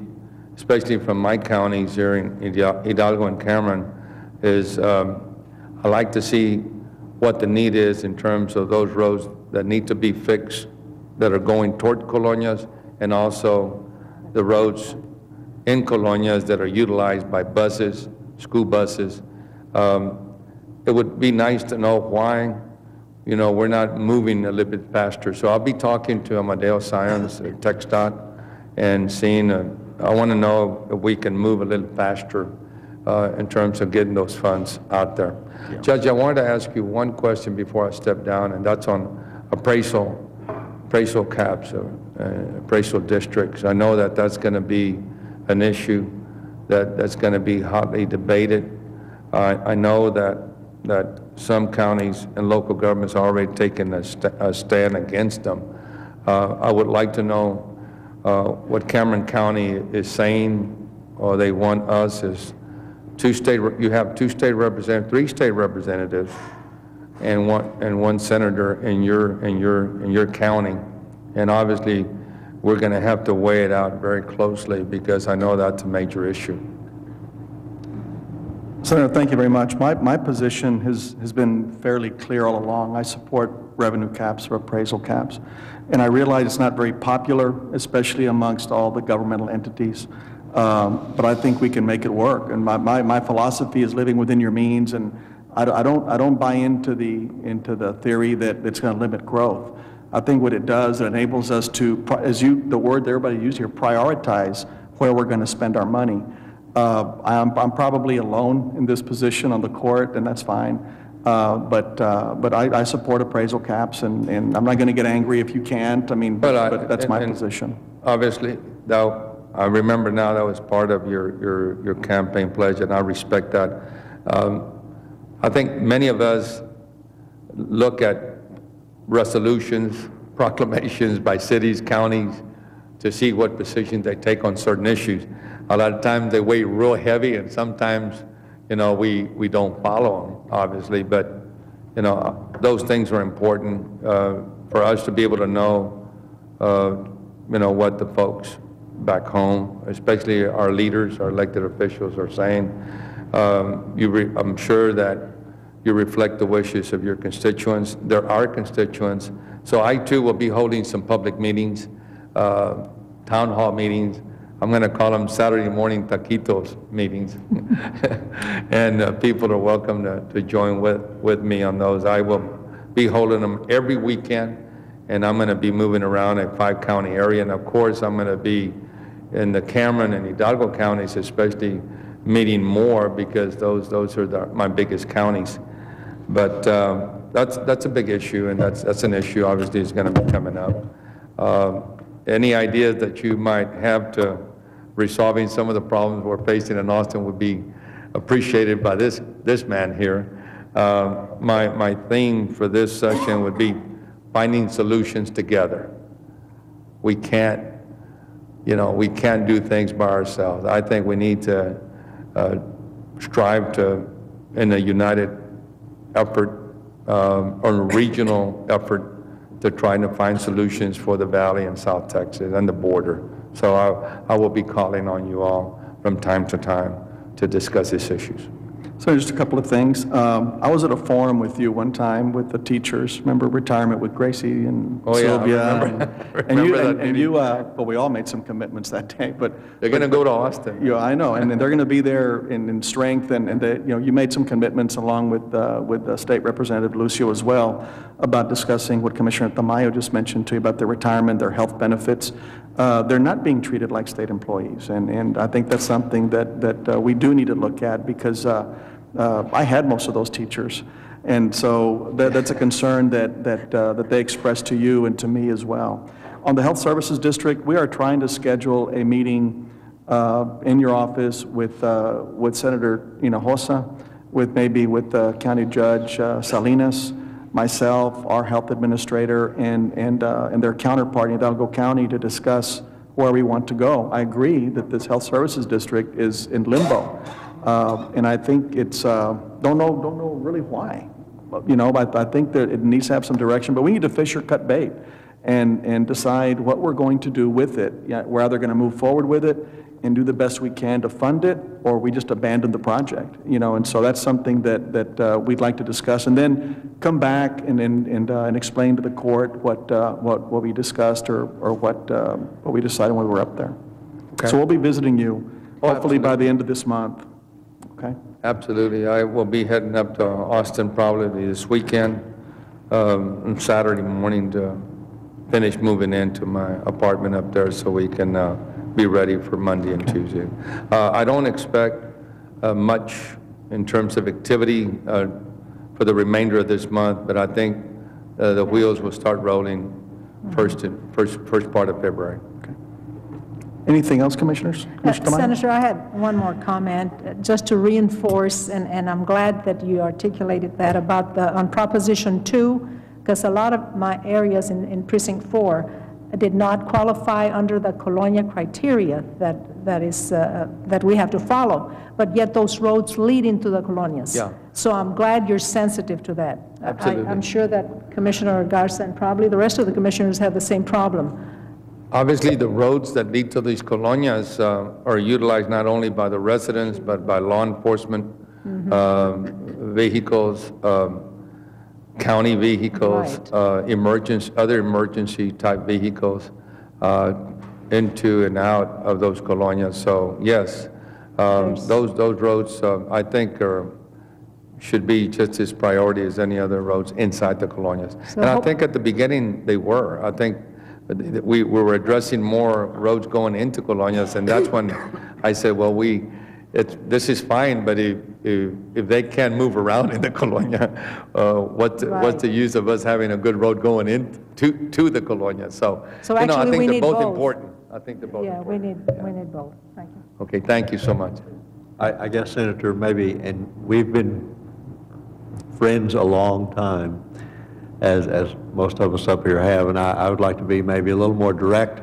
especially from my counties here in Hidalgo and Cameron, is I'd like to see what the need is in terms of those roads that need to be fixed that are going toward colonias, and also the roads in colonias that are utilized by buses, school buses. It would be nice to know why, we're not moving a little bit faster. So I'll be talking to Amadeo Science at TxDOT and seeing, I want to know if we can move a little faster in terms of getting those funds out there. Yeah. Judge, I wanted to ask you one question before I step down, and that's on appraisal caps, appraisal districts. I know that that's going to be an issue that's going to be hotly debated. I know that some counties and local governments are already taking a stand against them. I would like to know what Cameron County is saying, or they want us as you have 2 state representatives, 3 state representatives, and one senator in your county, and obviously we're going to have to weigh it out very closely because I know that's a major issue. Senator, thank you very much. My position has been fairly clear all along. I support revenue caps or appraisal caps, and I realize it's not very popular, especially amongst all the governmental entities, but I think we can make it work. And my philosophy is living within your means, and I don't buy into the theory that it's going to limit growth. I think what it does, it enables us to, the word that everybody used here, prioritize where we're going to spend our money. I'm probably alone in this position on the court, and that's fine. But I support appraisal caps, and I'm not going to get angry if you can't. I mean, but that's my position. Obviously, though, I remember now that was part of your campaign pledge, and I respect that. I think many of us look at resolutions, proclamations by cities, counties, to see what positions they take on certain issues. A lot of times they weigh real heavy, and sometimes, you know, we don't follow them, obviously, but, you know, those things are important for us to be able to know, you know, what the folks back home, especially our leaders, our elected officials are saying. I'm sure that you reflect the wishes of your constituents. They're our constituents. So I too will be holding some public meetings, town hall meetings. I'm going to call them Saturday morning taquitos meetings. And people are welcome to join with me on those. I will be holding them every weekend, and I'm going to be moving around a 5-county area. And of course, I'm going to be in the Cameron and Hidalgo counties, especially meeting more because those are my biggest counties. But that's a big issue, and that's an issue obviously is going to be coming up. Any ideas that you might have to resolving some of the problems we're facing in Austin would be appreciated by this man here. My theme for this session would be finding solutions together. We can't, you know, we can't do things by ourselves. I think we need to strive to, in a united effort, or a regional effort, to try to find solutions for the Valley and South Texas and the border. So I will be calling on you all from time to time to discuss these issues. So just a couple of things. I was at a forum with you one time with the teachers. Remember retirement with Gracie and Sylvia? Well, we all made some commitments that day. But they're going to go to Austin. Yeah, I know, and they're going to be there in strength. And they, you know, you made some commitments along with State Representative Lucio as well about discussing what Commissioner Tamayo just mentioned to you about their retirement, their health benefits. They're not being treated like state employees, and I think that's something that we do need to look at because I had most of those teachers, and so that's a concern that they expressed to you and to me as well. On the Health Services District, we are trying to schedule a meeting in your office with Senator Hinojosa, with County Judge Salinas, myself, our health administrator, and their counterpart in Hidalgo County to discuss where we want to go. I agree that this Health Services District is in limbo, and I think it's don't know really why, but I think that it needs to have some direction. But we need to fish or cut bait, and decide what we're going to do with it. We're either going to move forward with it and do the best we can to fund it, or we just abandon the project, and so that's something that we'd like to discuss, and then come back and explain to the court what we discussed or what we decided when we were up there. Okay. So we'll be visiting you, hopefully by the end of this month. Okay. Absolutely. I will be heading up to Austin probably this weekend, on Saturday morning to finish moving into my apartment up there so we can be ready for Monday and Tuesday. I don't expect much in terms of activity for the remainder of this month, but I think the wheels will start rolling first part of February. Okay. Anything else, Commissioners? Senator, I had one more comment, just to reinforce, and I'm glad that you articulated that about on Proposition 2, because a lot of my areas in Precinct 4, did not qualify under the Colonia criteria that we have to follow, but yet those roads lead into the colonias. Yeah. So I'm glad you're sensitive to that. Absolutely. I'm sure that Commissioner Garza and probably the rest of the commissioners have the same problem. Obviously, the roads that lead to these colonias are utilized not only by the residents, but by law enforcement, vehicles, county vehicles, other emergency type vehicles into and out of those colonias. So yes, those roads I think should be just as priority as any other roads inside the colonias. And I think at the beginning they were. I think we were addressing more roads going into colonias, and that's when I said, well, this is fine, but if they can't move around in the colonia, what's the use of us having a good road going to the colonia? So you know, I think they're both important. I think they're both important. We need both. Thank you. Okay, thank you so much. I guess, Senator, maybe, and we've been friends a long time, as most of us up here have, and I would like to be maybe a little more direct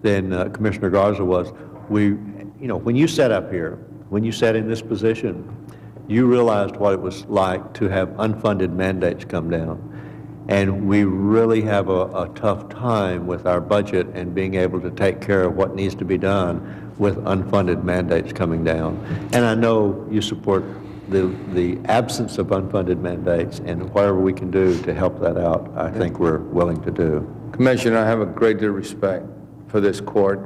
than Commissioner Garza was. When you sat up here, when you sat in this position, you realized what it was like to have unfunded mandates come down. And we really have a tough time with our budget and being able to take care of what needs to be done with unfunded mandates coming down. And I know you support the absence of unfunded mandates, and whatever we can do to help that out, I think we're willing to do. Commissioner, I have a great deal of respect for this court.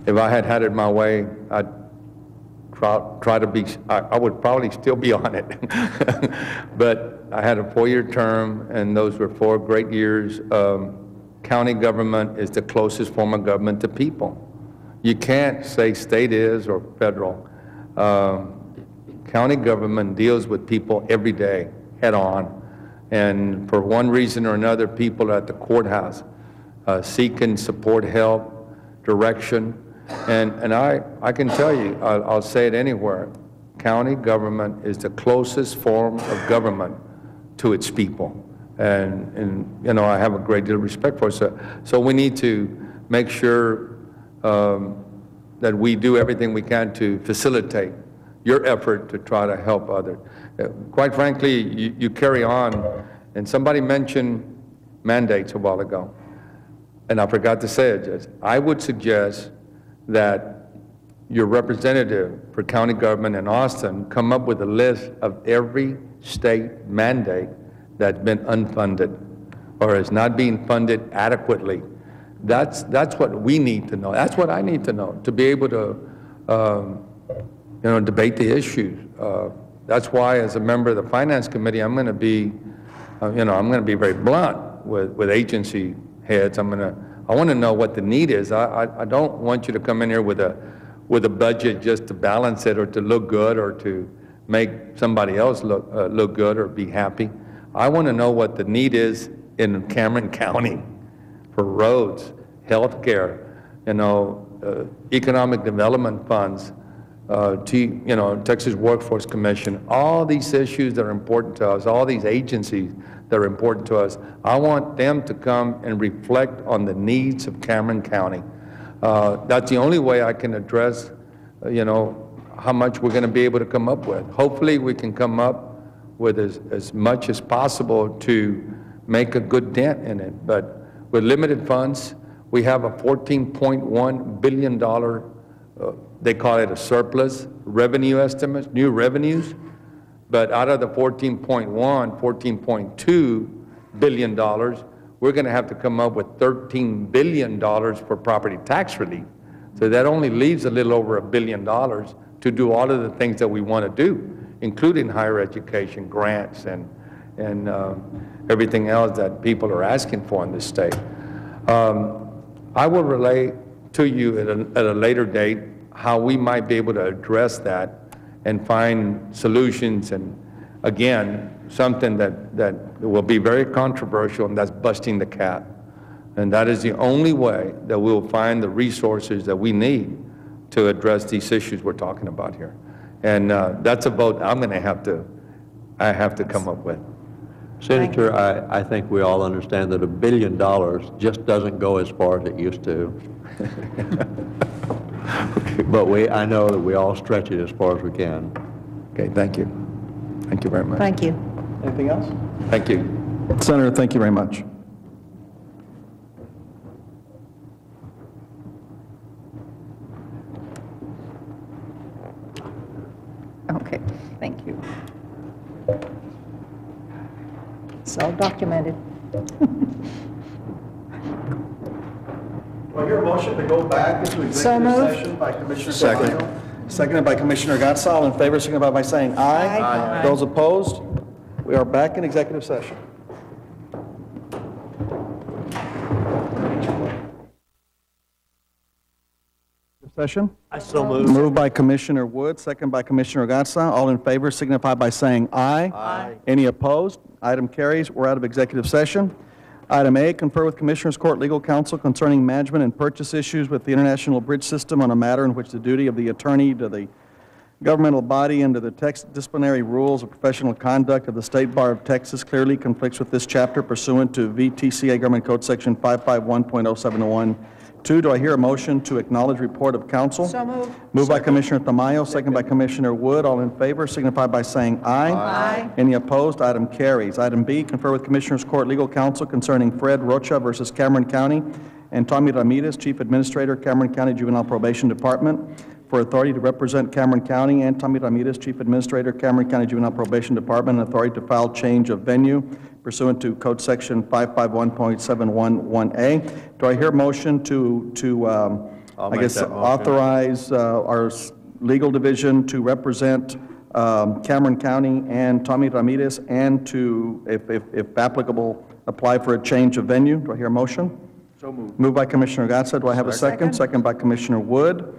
If I had it my way, I'd try to be, I would probably still be on it. But I had a 4-year term, and those were 4 great years. County government is the closest form of government to people. You can't say state is or federal. County government deals with people every day, head on. And for one reason or another, people are at the courthouse seeking support, help, direction. And I can tell you, I'll say it anywhere, county government is the closest form of government to its people. And you know, I have a great deal of respect for it. So we need to make sure that we do everything we can to facilitate your effort to try to help others. Quite frankly, you carry on, and somebody mentioned mandates a while ago, and I forgot to say it, Judge. I would suggest that your representative for county government in Austin come up with a list of every state mandate that's been unfunded or is not being funded adequately. That's what we need to know. That's what I need to know to be able to debate the issues. That's why, as a member of the Finance Committee, I'm going to be, I'm going to be very blunt with agency heads. I want to know what the need is. I don't want you to come in here with a budget just to balance it or to look good or to make somebody else look good or be happy. I want to know what the need is in Cameron County for roads, health care, economic development funds, Texas Workforce Commission, all these issues that are important to us, all these agencies that are important to us. I want them to come and reflect on the needs of Cameron County. That's the only way I can address, how much we're going to be able to come up with. Hopefully we can come up with as much as possible to make a good dent in it. But with limited funds, we have a $14.1 billion, they call it a surplus revenue estimate, new revenues. But out of the $14.2 billion, we're going to have to come up with $13 billion for property tax relief. So that only leaves a little over $1 billion to do all of the things that we want to do, including higher education, grants, and everything else that people are asking for in this state. I will relay to you at a later date how we might be able to address that and find solutions, and again, something that will be very controversial, and that's busting the cap. And that is the only way that we'll find the resources that we need to address these issues we're talking about here. And that's a vote I have to come up with. Senator, I think we all understand that $1 billion just doesn't go as far as it used to. But I know that we all stretch it as far as we can. Okay, thank you. Thank you very much. Thank you. Anything else? Thank you. Senator, thank you very much. Okay, thank you. It's all documented. Do I hear a motion to go back into executive moved. session by Commissioner Second. Tamayo? Seconded by Commissioner Gatsa. All in favor, signify by saying aye. Aye. Those opposed? We are back in executive session. Session? I so move. Moved by Commissioner Wood, second by Commissioner Gatsa. All in favor signify by saying aye. Aye. Any opposed? Item carries. We're out of executive session. Item A, confer with Commissioners Court Legal Counsel concerning management and purchase issues with the International Bridge System on a matter in which the duty of the attorney to the governmental body under the disciplinary rules of professional conduct of the State Bar of Texas clearly conflicts with this chapter pursuant to VTCA Government Code Section 551.071. 2, do I hear a motion to acknowledge report of counsel? So moved. Moved by Commissioner Tamayo, second by Commissioner Wood. All in favor signify by saying aye. Aye. Any opposed? Item carries. Item B, confer with Commissioners Court Legal Counsel concerning Fred Rocha versus Cameron County and Tommy Ramirez, Chief Administrator, Cameron County Juvenile Probation Department, for authority to represent Cameron County, and Tommy Ramirez, Chief Administrator, Cameron County Juvenile Probation Department, and authority to file change of venue pursuant to Code Section 551.711A. Do I hear a motion to I'll I make guess, that motion. authorize our legal division to represent Cameron County and Tommy Ramirez, and to, if applicable, apply for a change of venue? Do I hear a motion? So moved. Moved by Commissioner Gatsa. Do I have a second? Second by Commissioner Wood.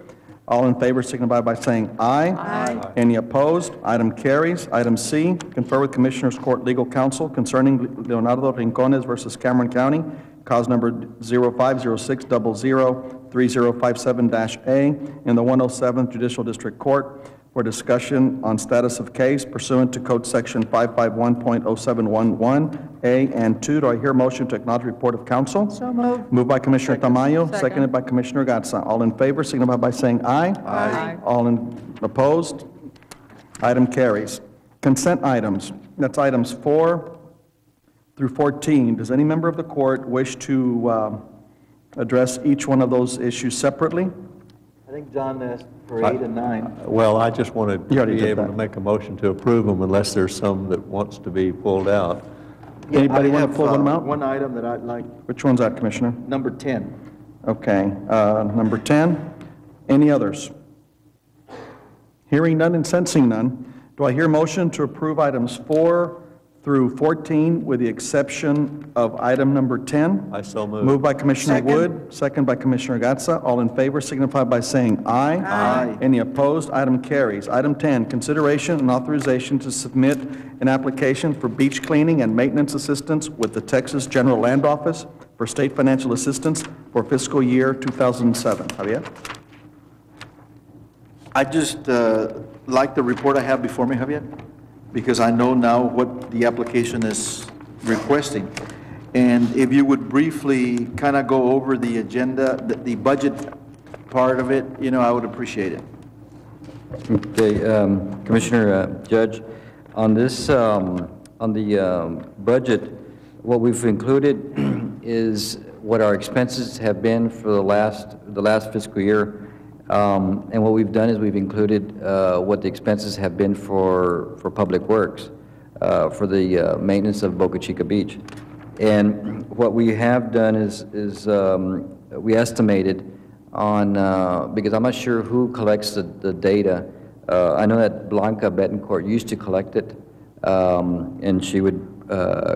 All in favor signify by saying aye. Aye. Any opposed? Item carries. Item C, confer with Commissioners Court Legal Counsel concerning Leonardo Rincones versus Cameron County, cause number 0506003057-A in the 107th Judicial District Court, for discussion on status of case pursuant to Code Section 551.0711A and 2. Do I hear a motion to acknowledge report of counsel? So moved. Moved by Commissioner Tamayo, seconded by Commissioner Gatsa. All in favor signify by saying aye. Aye. All opposed? Item carries. Consent items. That's items 4 through 14. Does any member of the court wish to address each one of those issues separately? I think John asked for 8 and 9. Well, I just wanted You to already be did able that. to make a motion to approve them unless there's some that wants to be pulled out. Anybody I want have, to pull one out? One item that I'd like, Which one's that, Commissioner? number 10. Okay, number 10. Any others? Hearing none and sensing none, do I hear a motion to approve items 4 through 14 with the exception of item number 10? I so move. Moved by Commissioner Second. Wood, second by Commissioner Gatsa. All in favor signify by saying aye. Aye. Any opposed? Item carries. Item 10, consideration and authorization to submit an application for beach cleaning and maintenance assistance with the Texas General Land Office for state financial assistance for fiscal year 2007. Javier? I just like the report I have before me, Javier, because I know now what the application is requesting. And if you would briefly kind of go over the agenda, the budget part of it, you know, I would appreciate it. Okay, Commissioner, Judge, on this, on the budget, what we've included is what our expenses have been for the last fiscal year. And what we've done is we've included what the expenses have been for Public Works, for the maintenance of Boca Chica Beach. And what we have done is we estimated on, because I'm not sure who collects the data. I know that Blanca Betancourt used to collect it, and she would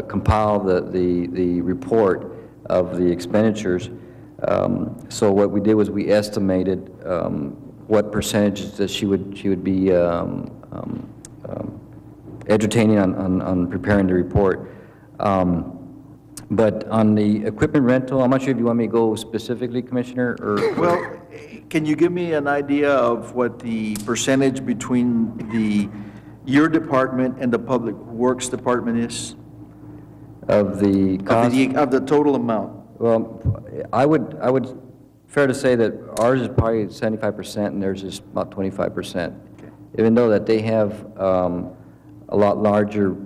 compile the report of the expenditures. So what we did was we estimated what percentages that she would be entertaining on preparing the report. But on the equipment rental, I'm not sure if you want me to go specifically, Commissioner, or... Well, can you give me an idea of what the percentage between your department and the Public Works Department is? Of the cost? Of the total amount? Well, I would, fair to say that ours is probably 75% and theirs is about 25%. Even though that they have a lot larger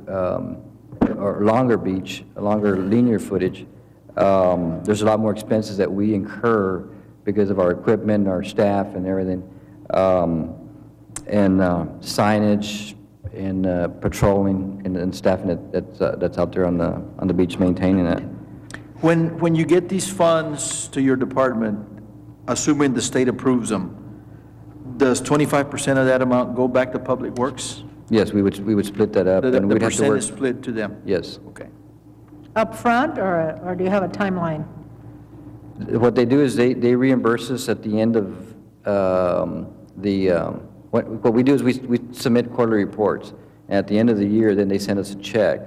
or longer beach, a longer linear footage, there's a lot more expenses that we incur because of our equipment, our staff and everything, and signage and patrolling and staffing that's out there on the beach maintaining that. When you get these funds to your department, assuming the state approves them, does 25% of that amount go back to Public Works? Yes, we would split that up. The and we'd have to percent work. is split to them? Yes. Okay. Up front, or do you have a timeline? What they do is they reimburse us at the end of what we do is we submit quarterly reports, and at the end of the year, then they send us a check.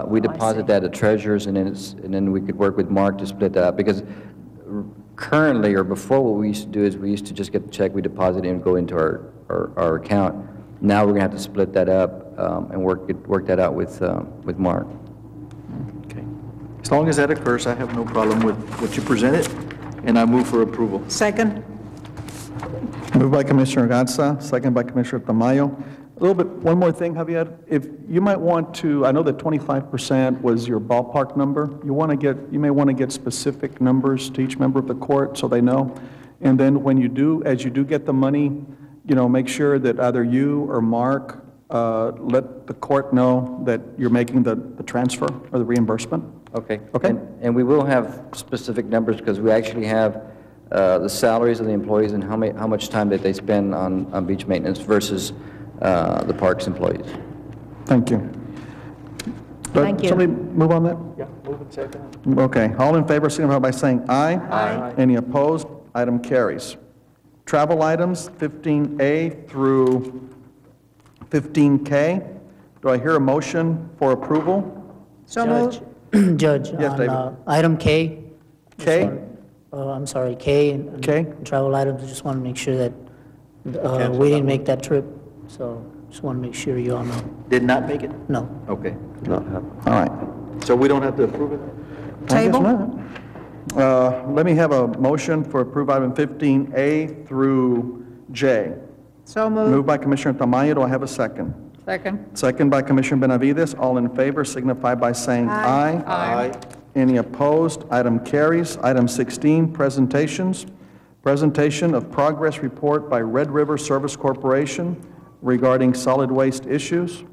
We deposit that at Treasurers, and then we could work with Mark to split that up, because currently, or before, what we used to do is we used to just get the check, we deposit it and go into our account. Now we're going to have to split that up and work that out with Mark. Okay. As long as that occurs, I have no problem with what you presented, and I move for approval. Second? Moved by Commissioner Gatsa, second by Commissioner Tamayo. A little bit, one more thing, Javier. If you might want to, I know that 25% was your ballpark number. You may want to get specific numbers to each member of the court so they know. And then when you do, as you do get the money, make sure that either you or Mark let the court know that you're making the transfer or the reimbursement. Okay. Okay. And we will have specific numbers, because we actually have the salaries of the employees and how much time that they spend on beach maintenance versus the parks employees. Thank you. Thank you. Somebody move on that? Yeah, move it second. Okay. All in favor, signify by saying aye. Aye. Any opposed? Item carries. Travel items 15A through 15K. Do I hear a motion for approval? So moved. Judge, Yes, David. on item K. K? I'm sorry, K. and K? Travel items, I just want to make sure that we didn't make that trip, so just want to make sure you all know. Did not make it? No. Okay. All right. So we don't have to approve it? I guess Table? not. Let me have a motion for approve item 15A through J. So moved. Moved by Commissioner Tamayo. Do I have a second? Second. Second by Commissioner Benavides. All in favor signify by saying aye. Aye. Any opposed? Item carries. Item 16, presentations. Presentation of progress report by Red River Service Corporation regarding solid waste issues.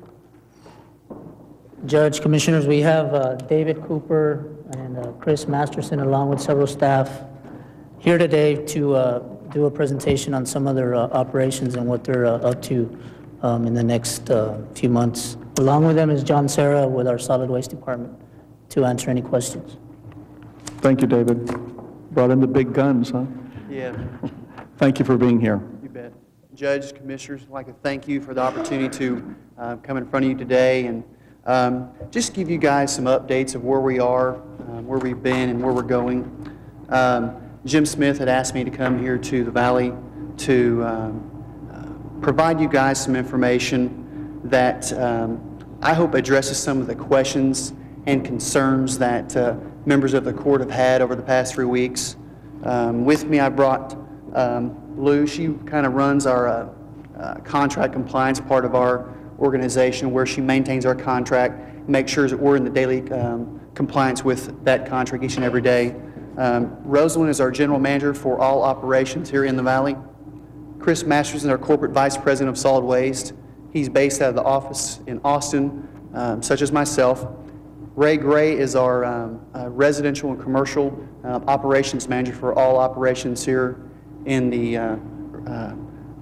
Judge, Commissioners, we have David Cooper and Chris Masterson, along with several staff, here today to do a presentation on some of their operations and what they're up to in the next few months. Along with them is John Serra with our Solid Waste Department to answer any questions. Thank you, David. Brought in the big guns, huh? Yeah, Thank you for being here. you bet. Judge, Commissioners, I'd like to thank you for the opportunity to come in front of you today and just give you guys some updates of where we are, where we've been, and where we're going. Jim Smith had asked me to come here to the Valley to provide you guys some information that I hope addresses some of the questions and concerns that members of the court have had over the past 3 weeks. With me, I brought Lou. She kind of runs our contract compliance part of our organization, where she maintains our contract, makes sure that we're in the daily compliance with that contract each and every day. Rosalind is our general manager for all operations here in the Valley. Chris Masters is our corporate vice president of solid waste. He's based out of the office in Austin, such as myself. Ray Gray is our residential and commercial operations manager for all operations here in the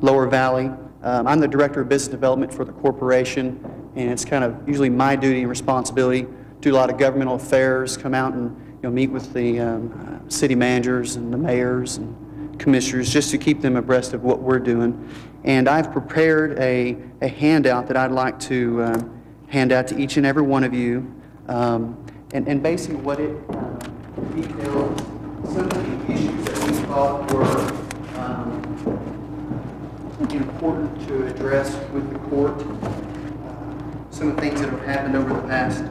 Lower Valley. I'm the director of business development for the corporation, and it's kind of usually my duty and responsibility. Do a lot of governmental affairs, come out and meet with the city managers and the mayors and commissioners, just to keep them abreast of what we're doing. And I've prepared a handout that I'd like to hand out to each and every one of you. And basically what it details some of the issues that we thought were important to address with the court. Some of the things that have happened over the past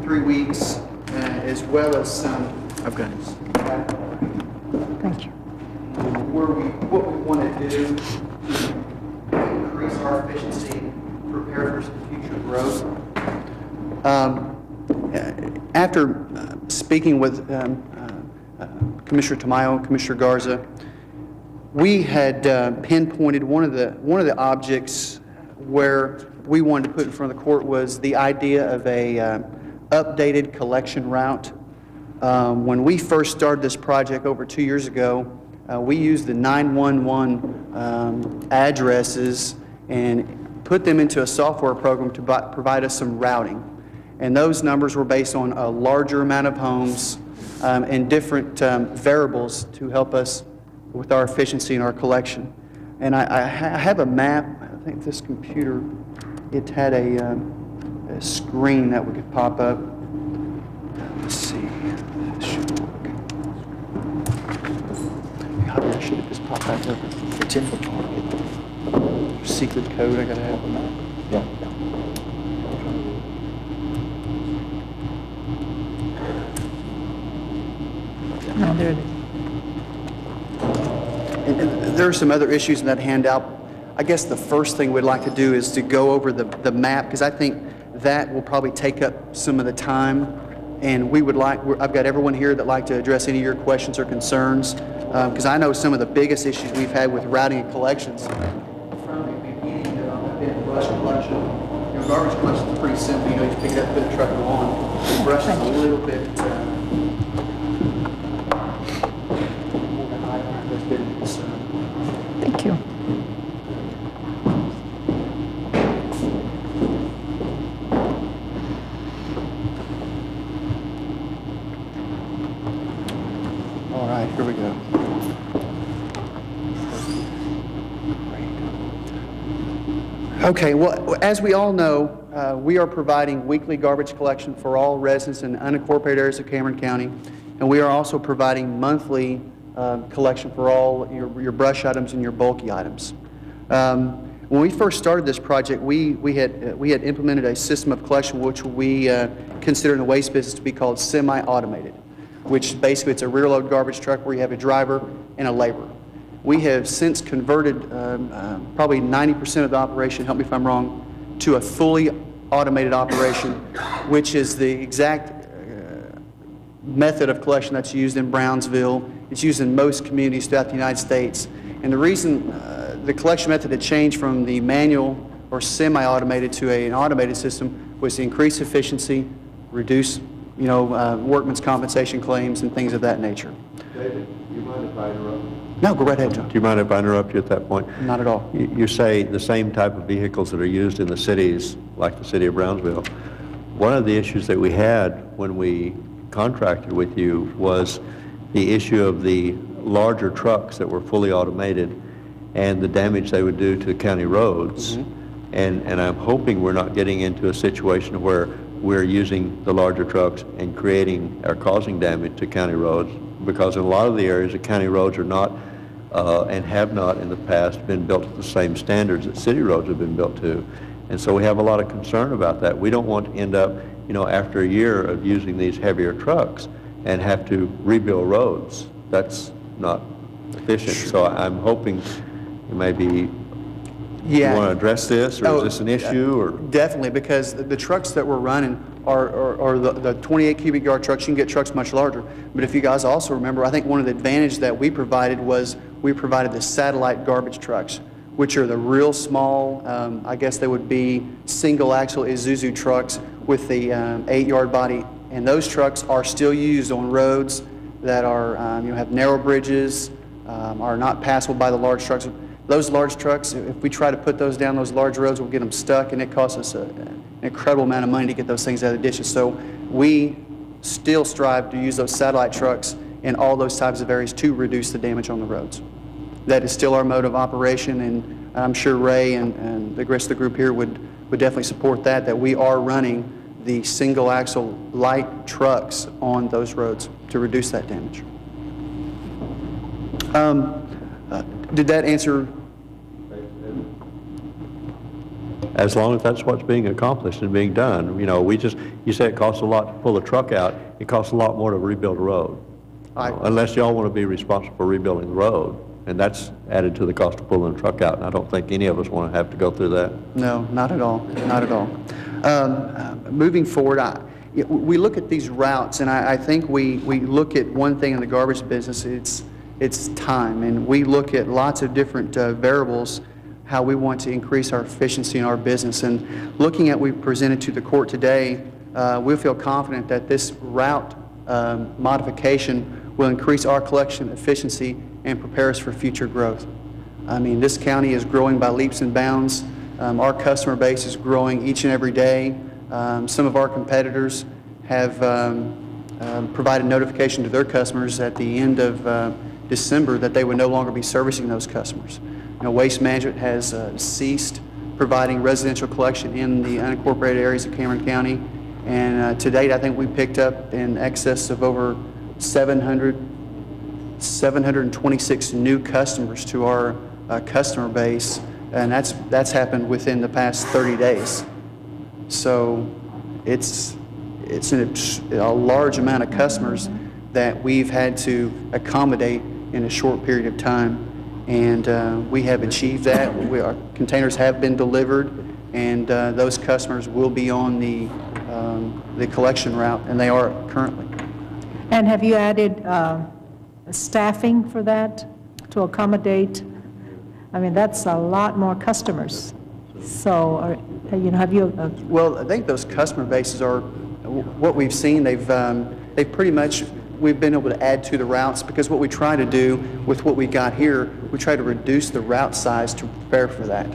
3 weeks, as well as some. Okay. Thank you. What we want to do to increase our efficiency, prepare for some future growth. After speaking with Commissioner Tamayo, Commissioner Garza, we had pinpointed one of the objects where we wanted to put in front of the court was the idea of a updated collection route. When we first started this project over 2 years ago, we used the 911 addresses and put them into a software program to provide us some routing. And those numbers were based on a larger amount of homes and different variables to help us with our efficiency and our collection. And I have a map. I think this computer, it had a screen that we could pop up. Let's see. This should work. How should it just pop back up? It's in the target. Secret code I gotta have on that. Yeah. No, there it is. And there are some other issues in that handout. I guess the first thing we'd like to do is to go over the map, because I think that will probably take up some of the time. And we would like, I've got everyone here that like to address any of your questions or concerns, because I know some of the biggest issues we've had with routing and collections. From the beginning of the brush collection, garbage collection is pretty simple. You just pick it up, put the truck on. The brush is a little bit. Thank you. All right, here we go. Okay, well, as we all know, we are providing weekly garbage collection for all residents in unincorporated areas of Cameron County, and we are also providing monthly collection for all your brush items and your bulky items. When we first started this project, we had implemented a system of collection which we consider in the waste business to be called semi-automated, which basically it's a rear-load garbage truck where you have a driver and a laborer. We have since converted probably 90% of the operation, help me if I'm wrong, to a fully automated operation, which is the exact method of collection that's used in Brownsville. It's used in most communities throughout the United States. And the reason the collection method had changed from the manual or semi-automated to an automated system was to increase efficiency, reduce workman's compensation claims and things of that nature. David, do you mind if I interrupt? No, go right ahead, John. Do you mind if I interrupt you at that point? Not at all. You say the same type of vehicles that are used in the cities, like the city of Brownsville. One of the issues that we had when we contracted with you was the issue of the larger trucks that were fully automated and the damage they would do to county roads. Mm-hmm. And I'm hoping we're not getting into a situation where we're using the larger trucks and creating or causing damage to county roads, because in a lot of the areas, the county roads are not and have not in the past been built to the same standards that city roads have been built to. And so we have a lot of concern about that. We don't want to end up, after a year of using these heavier trucks and have to rebuild roads. That's not efficient. So I'm hoping maybe you want to address this, or is this an issue? Or definitely, because the trucks that we're running are the 28 cubic yard trucks. You can get trucks much larger. But if you guys also remember, I think one of the advantages that we provided was we provided the satellite garbage trucks, which are the real small, I guess they would be single axle Isuzu trucks with the 8-yard body. And those trucks are still used on roads that are, have narrow bridges, are not passable by the large trucks. Those large trucks, if we try to put those down those large roads, we'll get them stuck, and it costs us an incredible amount of money to get those things out of the ditches. So we still strive to use those satellite trucks in all those types of areas to reduce the damage on the roads. That is still our mode of operation, and I'm sure Ray and the rest of the group here would definitely support that we are running the single axle light trucks on those roads to reduce that damage. Did that answer? as long as that's what's being accomplished and being done. You know, you say it costs a lot to pull a truck out, it costs a lot more to rebuild a road. Unless y'all want to be responsible for rebuilding the road, and that's added to the cost of pulling a truck out, and I don't think any of us want to have to go through that. No, not at all, not at all. Moving forward, we look at these routes, and I think we look at one thing in the garbage business, it's time, and we look at lots of different variables, how we want to increase our efficiency in our business. And looking at what we presented to the court today, we feel confident that this route modification will increase our collection efficiency and prepare us for future growth. I mean, this county is growing by leaps and bounds. Our customer base is growing each and every day. Some of our competitors have provided notification to their customers at the end of December that they would no longer be servicing those customers. You know, Waste Management has ceased providing residential collection in the unincorporated areas of Cameron County, and to date I think we picked up in excess of over 726 new customers to our customer base, and that's happened within the past 30 days. So it's a large amount of customers that we've had to accommodate in a short period of time, and we have achieved that. Our containers have been delivered, and those customers will be on the collection route, and they are currently. And have you added staffing for that to accommodate? I mean, that's a lot more customers. So, you know, have you? Well, I think those customer bases are what we've seen. They've pretty much, we've been able to add to the routes, because what we try to do with what we got here, we try to reduce the route size to prepare for that.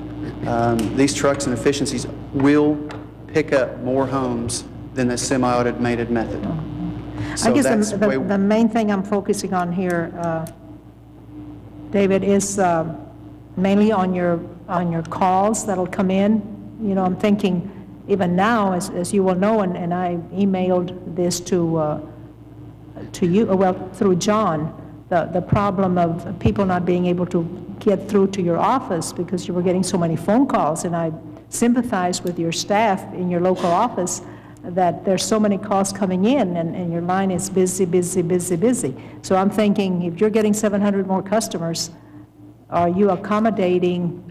These trucks and efficiencies will pick up more homes than the semi-automated method. So I guess the main thing I'm focusing on here, David, is mainly on your calls that'll come in. You know, I'm thinking even now, as you will know, and I emailed this to you, well, through John, the problem of people not being able to get through to your office because you were getting so many phone calls, and I sympathize with your staff in your local office that there's so many calls coming in, and your line is busy, busy, busy, busy. So I'm thinking, if you're getting 700 more customers, are you accommodating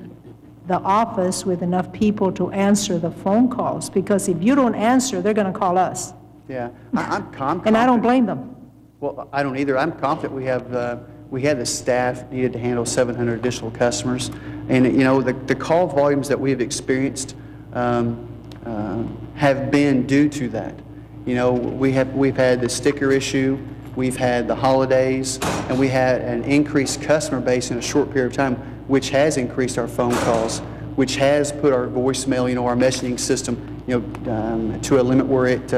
the office with enough people to answer the phone calls? Because if you don't answer, they're going to call us. Yeah, I'm confident. And I don't blame them. Well, I don't either. I'm confident we had the staff needed to handle 700 additional customers. And, you know, the call volumes that we have experienced have been due to that. You know, we've had the sticker issue, we've had the holidays, and we had an increased customer base in a short period of time, which has increased our phone calls, which has put our voicemail, you know, our messaging system, you know, to a limit where it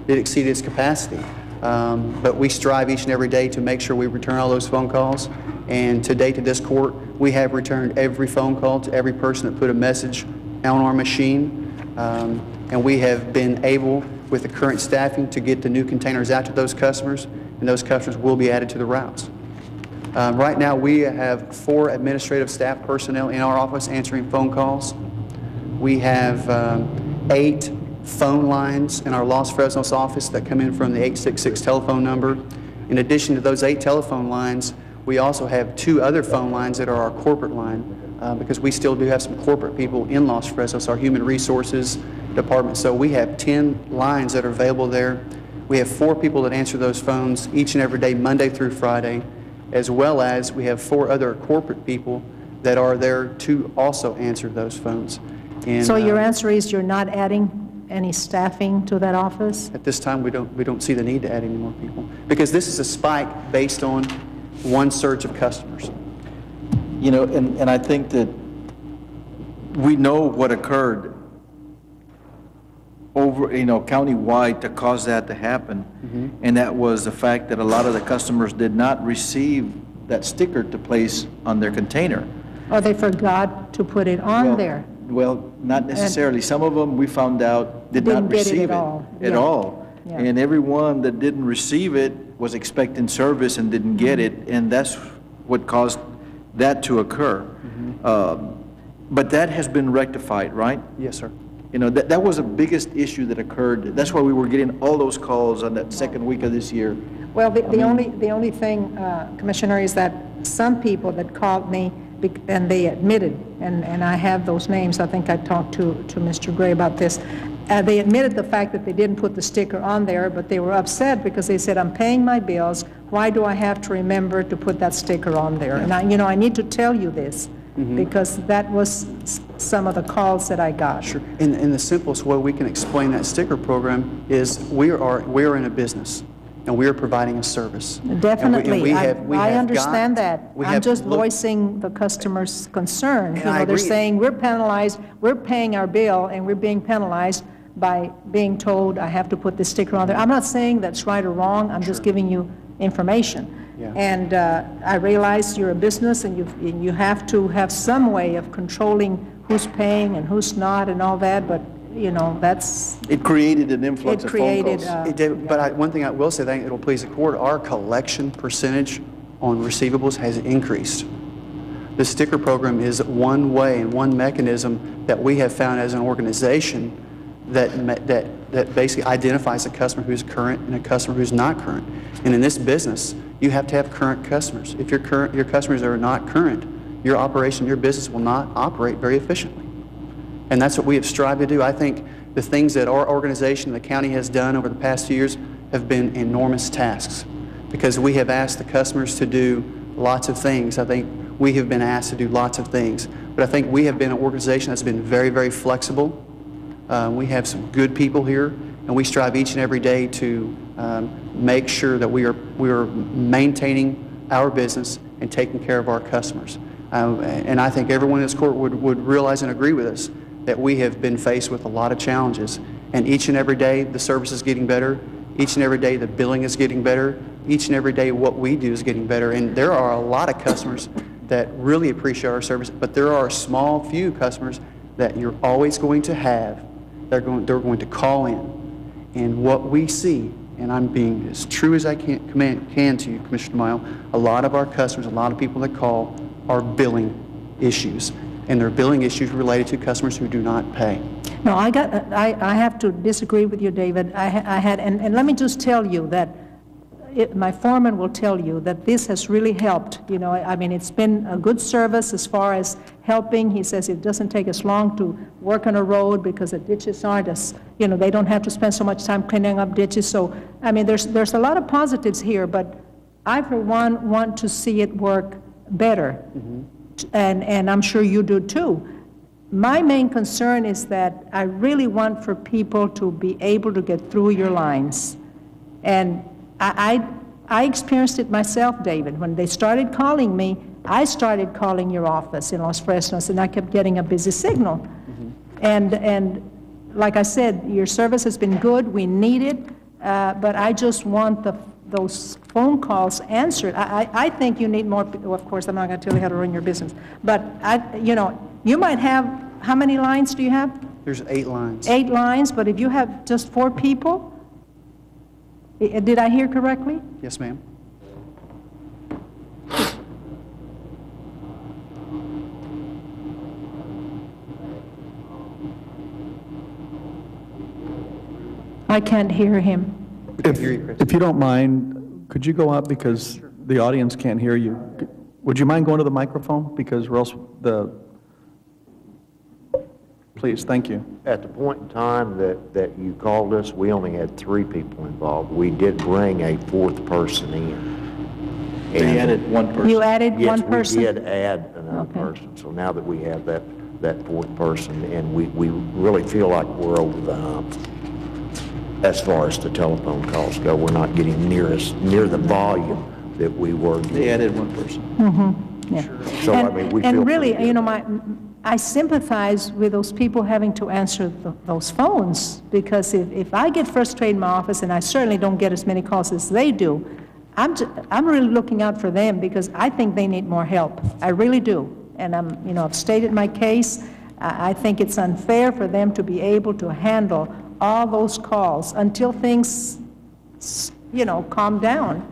exceeded its capacity. But we strive each and every day to make sure we return all those phone calls. And to date, to this court, we have returned every phone call to every person that put a message on our machine. And we have been able, with the current staffing, to get the new containers out to those customers, and those customers will be added to the routes. Right now, we have 4 administrative staff personnel in our office answering phone calls. We have 8 phone lines in our Los Fresnos office that come in from the 866 telephone number. In addition to those 8 telephone lines, we also have 2 other phone lines that are our corporate line, because we still do have some corporate people in Los Fresnos, our human resources department. So we have 10 lines that are available there. We have 4 people that answer those phones each and every day, Monday through Friday, as well as we have 4 other corporate people that are there to also answer those phones. And, so your answer is you're not adding any staffing to that office? At this time, we don't see the need to add any more people, because this is a spike based on one surge of customers. You know, and I think that we know what occurred over, you know, countywide to cause that to happen. And that was the fact that a lot of the customers did not receive that sticker to place on their container. Or they forgot to put it on there? Well, not necessarily. Some of them, we found out, did not receive it at all. Yeah. And everyone that didn't receive it was expecting service and didn't get it, and that's what caused that to occur. But that has been rectified, right? Yes, sir. You know, that was the biggest issue that occurred. That's why we were getting all those calls on that second week of this year. Well, the only thing, Commissioner, is that some people that called me, and they admitted, and I have those names, I think I talked to Mr. Gray about this, they admitted the fact that they didn't put the sticker on there, but they were upset because they said, I'm paying my bills, why do I have to remember to put that sticker on there? And I need to tell you this, because that was some of the calls that I got. Sure. And the simplest way we can explain that sticker program is we are in a business, and we are providing a service. Definitely. And we I have understand got- that. we I'm have just looked- voicing the customer's concern. And I They're agree. saying, we're penalized, we're paying our bill, and we're being penalized by being told I have to put this sticker on there. I'm not saying that's right or wrong, I'm just giving you information. Yeah. And I realize you're a business, and you have to have some way of controlling who's paying and who's not and all that, but, that's, It created an influx it of phone created... calls. It did, but one thing I will say, I think it'll please the court, our collection percentage on receivables has increased. The sticker program is one way and one mechanism that we have found as an organization that basically identifies a customer who's current and a customer who's not current. And in this business, you have to have current customers. If your customers are not current, your operation, your business will not operate very efficiently. And that's what we have strived to do. I think the things that our organization, the county, has done over the past few years have been enormous tasks, because we have asked the customers to do lots of things. I think we have been asked to do lots of things. But I think we have been an organization that's been very, very flexible. We have some good people here, and we strive each and every day to make sure that we are maintaining our business and taking care of our customers. And I think everyone in this court would realize and agree with us that we have been faced with a lot of challenges. And each and every day, the service is getting better. Each and every day, the billing is getting better. Each and every day, what we do is getting better. And there are a lot of customers that really appreciate our service, but there are a small few customers that you're always going to have. They're going to call in. And what we see, and I'm being as true as I can to you, Commissioner Tamayo, a lot of our customers, a lot of people that call are billing issues. And they're billing issues related to customers who do not pay. No, I have to disagree with you, David. And let me just tell you that my foreman will tell you that this has really helped. I mean, it's been a good service as far as helping. He says it doesn't take as long to work on a road because the ditches aren't as, they don't have to spend so much time cleaning up ditches. So, I mean, there's a lot of positives here, but I, for one, want to see it work better. And I'm sure you do too. My main concern is that I really want for people to be able to get through your lines. And I experienced it myself, David. When they started calling me, I started calling your office in Los Fresnos, and I kept getting a busy signal. And like I said, your service has been good. We need it, but I just want those phone calls answered. I think you need more. Well, of course, I'm not going to tell you how to run your business, but you might have. How many lines do you have? There's 8 lines. 8 lines, but if you have just 4 people, did I hear correctly? Yes, ma'am. I can't hear him. If you don't mind, could you go up, because the audience can't hear you? Would you mind going to the microphone, because or else please, thank you. At the point in time that you called us, we only had 3 people involved. We did bring a 4th person in. They added 1 person. You added 1 person? Yes, we did add another person. So now that we have that 4th person, and we really feel like we're over the hump. As far as the telephone calls go, we're not getting near the volume that we were. They added 1 person. Yeah. So, I mean, we feel and really, pretty good. I sympathize with those people having to answer those phones, because if I get frustrated in my office, and I certainly don't get as many calls as they do, I'm really looking out for them, because I think they need more help. I really do. And I've stated my case. I think it's unfair for them to be able to handle all those calls until things, calm down.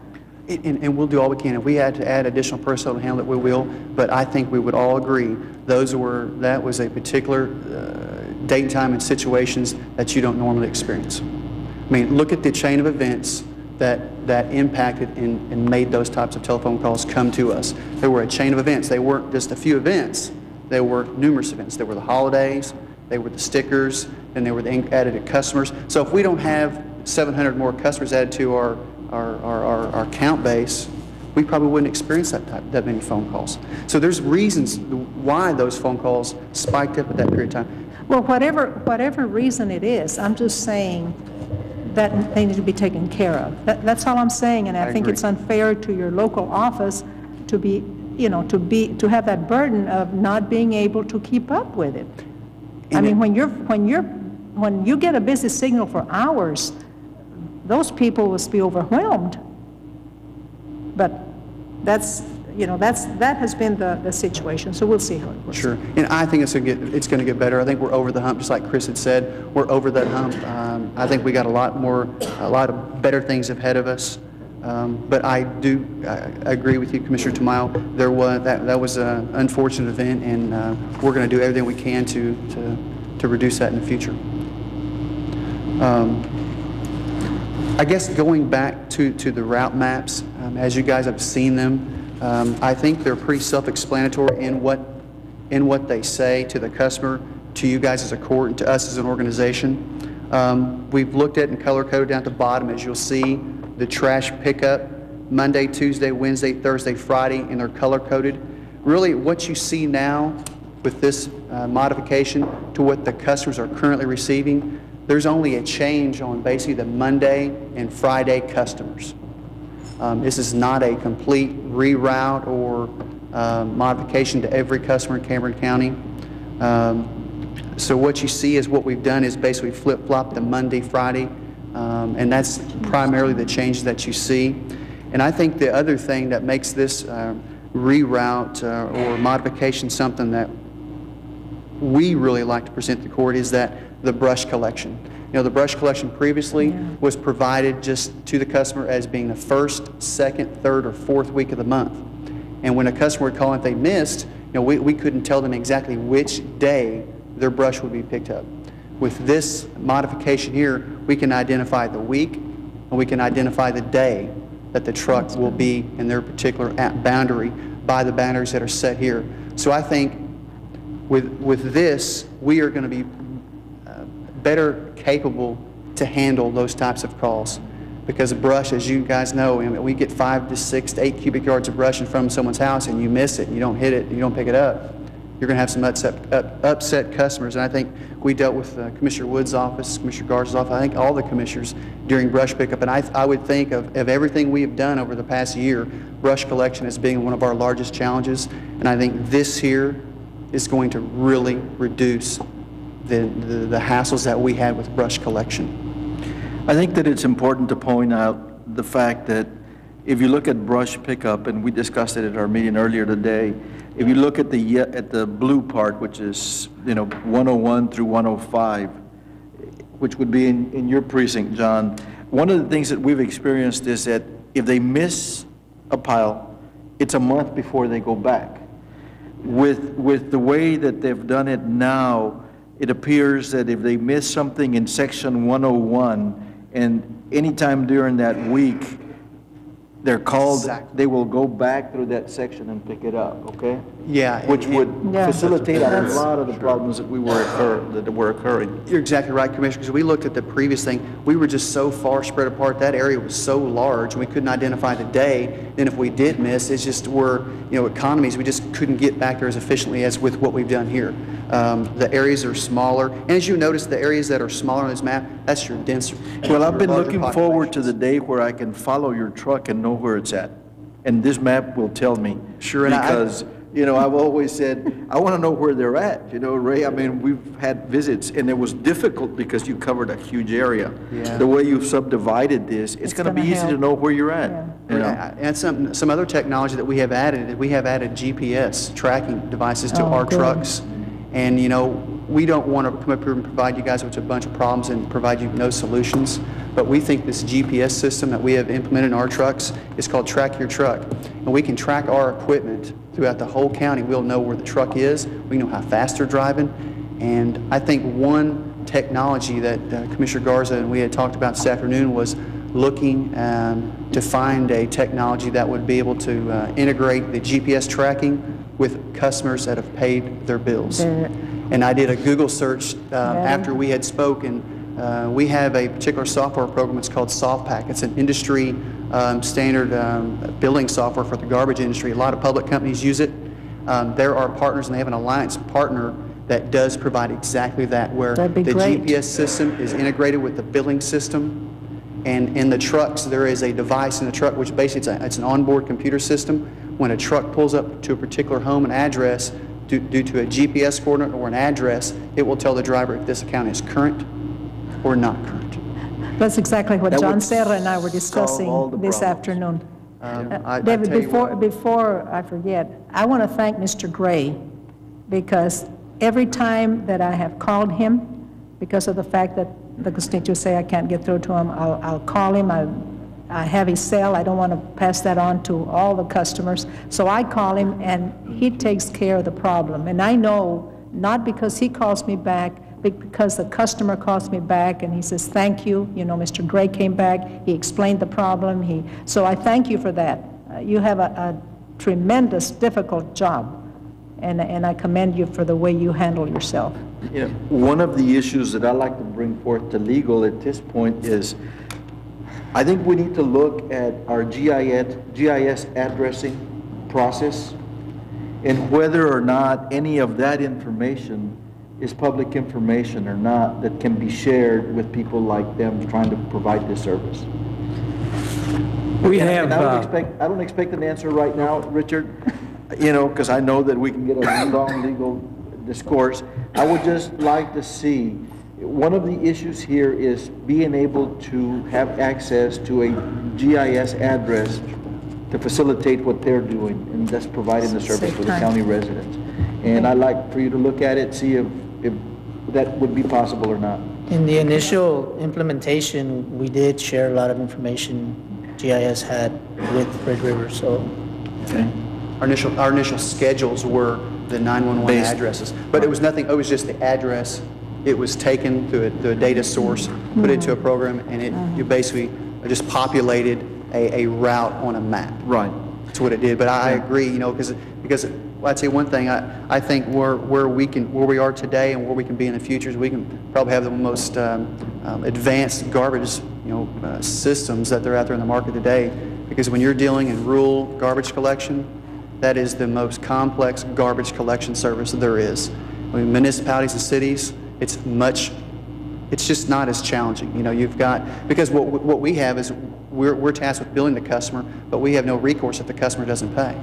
And we'll do all we can. If we had to add additional personnel to handle it, we will. But I think we would all agree that was a particular date, time, and situations that you don't normally experience. I mean, look at the chain of events that impacted and made those types of telephone calls come to us. They were a chain of events. They weren't just a few events. They were numerous events. They were the holidays, they were the stickers, and they were the added customers. So if we don't have 700 more customers added to our count base, we probably wouldn't experience that many phone calls. So there's reasons why those phone calls spiked up at that period of time. Well, whatever reason it is, I'm just saying that they need to be taken care of. That's all I'm saying, and I think agree. it's unfair to your local office to be, to have that burden of not being able to keep up with it. I mean, when you get a busy signal for hours, those people will be overwhelmed. But that has been the situation. So we'll see how it works. Sure, and I think it's going to get better. I think we're over the hump, just like Chris had said. We're over that hump. I think we got a lot of better things ahead of us. But I agree with you, Commissioner Tamayo. That was an unfortunate event, and we're going to do everything we can to reduce that in the future. I guess going back to the route maps, as you guys have seen them, I think they're pretty self-explanatory in what they say to the customer, to you guys as a court, and to us as an organization. We've looked at and color-coded down at the bottom, as you'll see, the trash pickup, Monday, Tuesday, Wednesday, Thursday, Friday, and they're color-coded. Really, what you see now with this modification to what the customers are currently receiving, there's only a change on basically the Monday and Friday customers. This is not a complete reroute or modification to every customer in Cameron County. So what you see is what we've done is basically flip-flop the Monday, Friday, and that's primarily the changes that you see. And I think the other thing that makes this reroute or modification something that we really like to present to the court is that the brush collection. The brush collection previously was provided just to the customer as being the first, second, third, or fourth week of the month. And when a customer would call if they missed, we couldn't tell them exactly which day their brush would be picked up. With this modification here, we can identify the week and we can identify the day that the truck will be in their particular boundary by the boundaries that are set here. So I think with this, we are going to be better capable to handle those types of calls. Because brush, as you guys know, we get 5 to 6 to 8 cubic yards of brush in front of someone's house and you miss it, and you don't hit it, and you don't pick it up, you're going to have some upset customers. And I think we dealt with Commissioner Wood's office, Commissioner Garza's office, I think all the commissioners during brush pickup. And I would think of everything we have done over the past year, brush collection as being one of our largest challenges. And I think this here is going to really reduce the hassles that we had with brush collection. I think that it's important to point out the fact that if you look at brush pickup, and we discussed it at our meeting earlier today, if you look at the blue part, which is 101 through 105, which would be in your precinct, John, one of the things that we've experienced is that if they miss a pile, it's a month before they go back. With the way that they've done it now, it appears that if they miss something in section 101, and anytime during that week, they're called, they will go back through that section and pick it up, okay? Yeah. Which would facilitate a lot of the problems that were occurring. You're exactly right, Commissioner, because we looked at the previous thing. We were just so far spread apart. That area was so large, and we couldn't identify the day. And if we did miss, it's just we're, economies, we just couldn't get back there as efficiently as with what we've done here. The areas are smaller. And as you notice, the areas that are smaller on this map, that's your denser. Well, I've been looking forward to the day where I can follow your truck and know where it's at. And this map will tell me. Sure, and because I've always said, I want to know where they're at. Ray, I mean, we've had visits, and it was difficult because you covered a huge area. Yeah. The way you've subdivided this, it's going to be easy to know where you're at. Yeah. And some other technology that we have added GPS tracking devices to our trucks. And, we don't want to come up here and provide you guys with a bunch of problems and provide you no solutions. but we think this GPS system that we have implemented in our trucks is called Track Your Truck. And we can track our equipment throughout the whole county. We'll know where the truck is. We know how fast they're driving. And I think one technology that Commissioner Garza and we had talked about this afternoon was looking to find a technology that would be able to integrate the GPS tracking with customers that have paid their bills. And I did a Google search after we had spoken. We have a particular software program. It's called SoftPack. It's an industry standard billing software for the garbage industry. A lot of public companies use it. There are partners, and they have an alliance partner that does provide exactly that, where the GPS system is integrated with the billing system. And in the trucks, there is a device in the truck, which basically it's an onboard computer system. When a truck pulls up to a particular home and address, due to a GPS coordinate or an address, it will tell the driver if this account is current or not current. That's exactly what John Serra and I were discussing this afternoon. David, before I forget, I want to thank Mr. Gray, because every time that I have called him, because of the fact that the constituents say I can't get through to him, I'll call him. I have his cell. I don't want to pass that on to all the customers. So I call him, and he takes care of the problem. And I know, not because he calls me back, but because the customer calls me back and he says, thank you. You know, Mr. Gray came back. He explained the problem. So I thank you for that. You have a tremendous, difficult job. And I commend you for the way you handle yourself. You know, one of the issues that I like to bring forth to legal at this point is, I think we need to look at our GIS addressing process and whether or not any of that information is public information or not that can be shared with people like them trying to provide this service. I don't expect an answer right now, Richard, you know, because I know that we can get a long legal discourse. I would just like to see, one of the issues here is being able to have access to a GIS address to facilitate what they're doing, and that's providing the service for the county residents. And I'd like for you to look at it, see if that would be possible or not. In the initial implementation, we did share a lot of information GIS had with Red River, so. Okay. Our initial schedules were the 911 addresses, but it was nothing, it was just the address. It was taken through a data source, put into a program, and you basically just populated a route on a map. Right. That's what it did. But I agree, you know, because well, I'd say one thing. I think where we are today and where we can be in the future is we can probably have the most advanced garbage, systems that are out there in the market today. Because when you're dealing in rural garbage collection, that is the most complex garbage collection service there is. I mean, municipalities and cities, it's just not as challenging. You know, you've got, because what we have is we're tasked with billing the customer, but we have no recourse if the customer doesn't pay.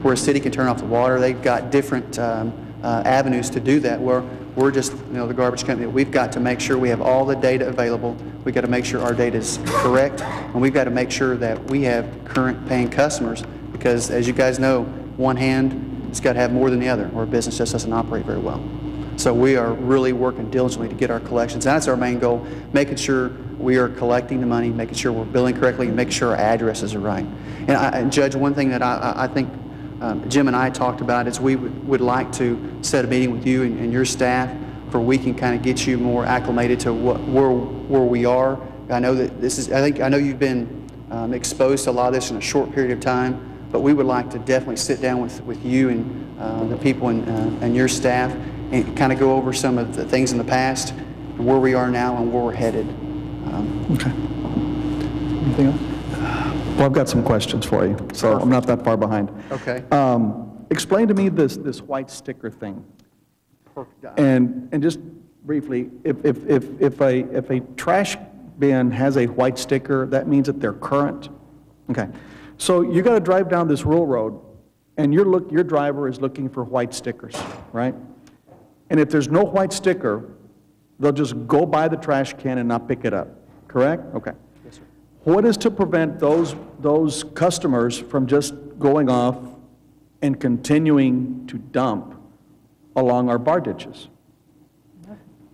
Where a city can turn off the water, they've got different avenues to do that, where we're just, the garbage company. We've got to make sure we have all the data available. We've got to make sure our data is correct, and we've got to make sure that we have current paying customers, because as you guys know, one hand has got to have more than the other, or a business just doesn't operate very well. So we are really working diligently to get our collections. That's our main goal, making sure we are collecting the money, making sure we're billing correctly, and making sure our addresses are right. And Judge, one thing that I think Jim and I talked about is we would like to set a meeting with you and your staff for we can kind of get you more acclimated to where we are. I know that I know you've been exposed to a lot of this in a short period of time, but we would like to definitely sit down with you and the people and your staff and kind of go over some of the things in the past, and where we are now and where we're headed. Okay. Anything else? Well, I've got some questions for you, so I'm not that far behind. Okay. Explain to me this white sticker thing. And just briefly, if a trash bin has a white sticker, that means that they're current? Okay. So you got to drive down this rural road, and your driver is looking for white stickers, right? And if there's no white sticker, they'll just go by the trash can and not pick it up, correct? Okay. Yes, sir. What is to prevent those customers from just going off and continuing to dump along our bar ditches?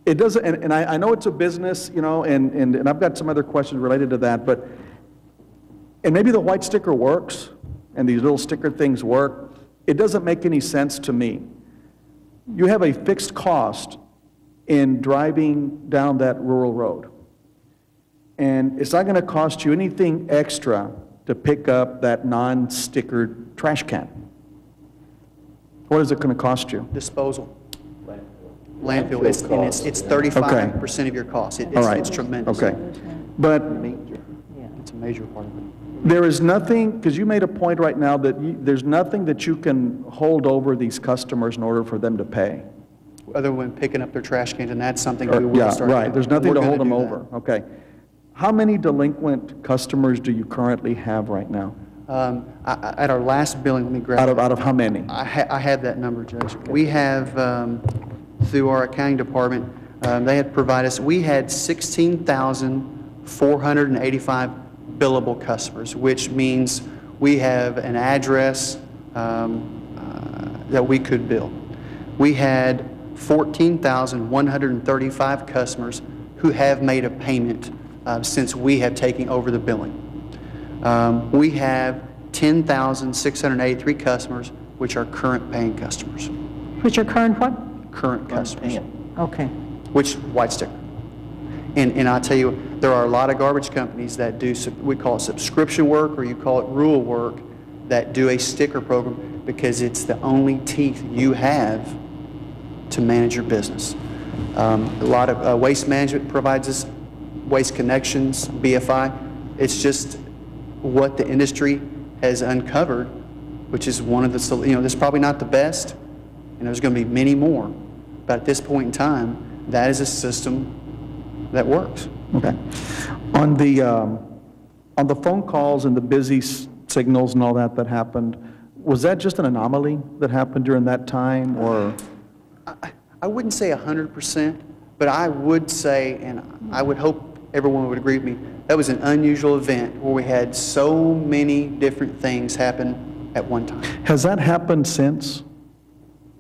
It doesn't, and I know it's a business, you know, and I've got some other questions related to that, but, and maybe the white sticker works, and these little sticker things work. It doesn't make any sense to me. You have a fixed cost in driving down that rural road. And it's not going to cost you anything extra to pick up that non-stickered trash can. What is it going to cost you? Disposal. Landfill. It's 35% of your cost. All right. It's tremendous. Okay. But It's a major part of it. there is nothing, because you made a point right now that there's nothing that you can hold over these customers in order for them to pay. Other than picking up their trash cans, and that's something we will start. Yeah, right. There's nothing We're to hold gonna them do that. over. Okay. How many delinquent customers do you currently have right now? At our last billing, let me grab. Out of how many? I have that number, Judge. We have, through our accounting department, they had provided us, we had 16,485 billable customers, which means we have an address that we could bill. We had 14,135 customers who have made a payment since we have taken over the billing. We have 10,683 customers, which are current paying customers. Which are current what? Current customers, Okay. which white sticker. And I tell you, there are a lot of garbage companies that do, we call it subscription work, or you call it rural work, that do a sticker program because it's the only teeth you have to manage your business. A lot of Waste Management provides us Waste Connections, BFI. It's just what the industry has uncovered, which is one of the, you know, this is probably not the best, and there's going to be many more. But at this point in time, that is a system that works. Okay. On the phone calls and the busy signals and all that happened, was that just an anomaly that happened during that time, or? I wouldn't say 100%, but I would say, and I would hope everyone would agree with me, that was an unusual event where we had so many different things happen at one time. Has that happened since?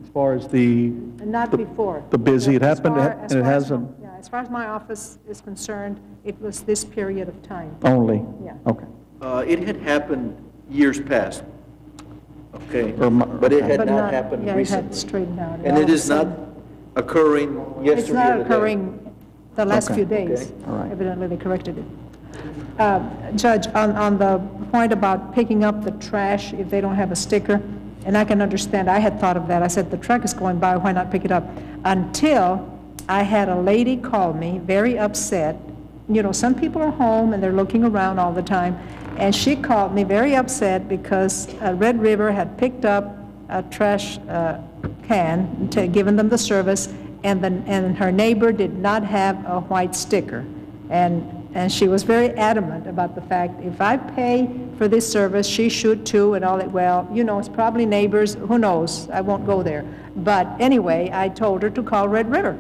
As far as Not before. the busy, it As happened, far- and it hasn't Yeah, as far as my office is concerned, it was this period of time. only? Yeah. Okay. It had happened years past, okay? Or But it had But not happened Yeah, it had recently. straightened out. And all it of a is not sudden- occurring yesterday It's not or today. occurring the last Okay. few days. Okay. All right. Evidently, they corrected it. Judge, on the point about picking up the trash if they don't have a sticker, and I can understand, I had thought of that. I said, the truck is going by, why not pick it up? Until I had a lady call me, very upset. You know, some people are home and they're looking around all the time, and she called me very upset because Red River had picked up a trash can, given them the service, and her neighbor did not have a white sticker. And she was very adamant about the fact, if I pay for this service, she should too, and all that. Well, you know, it's probably neighbors, who knows, I won't go there. But anyway, I told her to call Red River,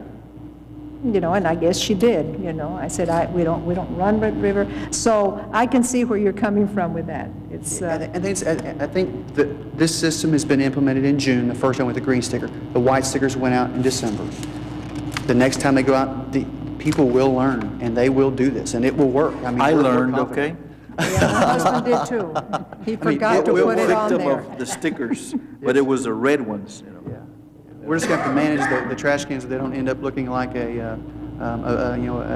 you know, and I guess she did, you know. I said, we don't run Red River. So I can see where you're coming from with that. It's, I think that this system has been implemented in June, the first time with the green sticker. The white stickers went out in December. The next time they go out, the people will learn, and they will do this, and it will work. I mean, I we're learned, confident. okay? yeah, my husband did too. He forgot to put it on Victim there. of the stickers, but it was the red ones, you know. Yeah. We're just going to have to manage the trash cans so they don't end up looking like a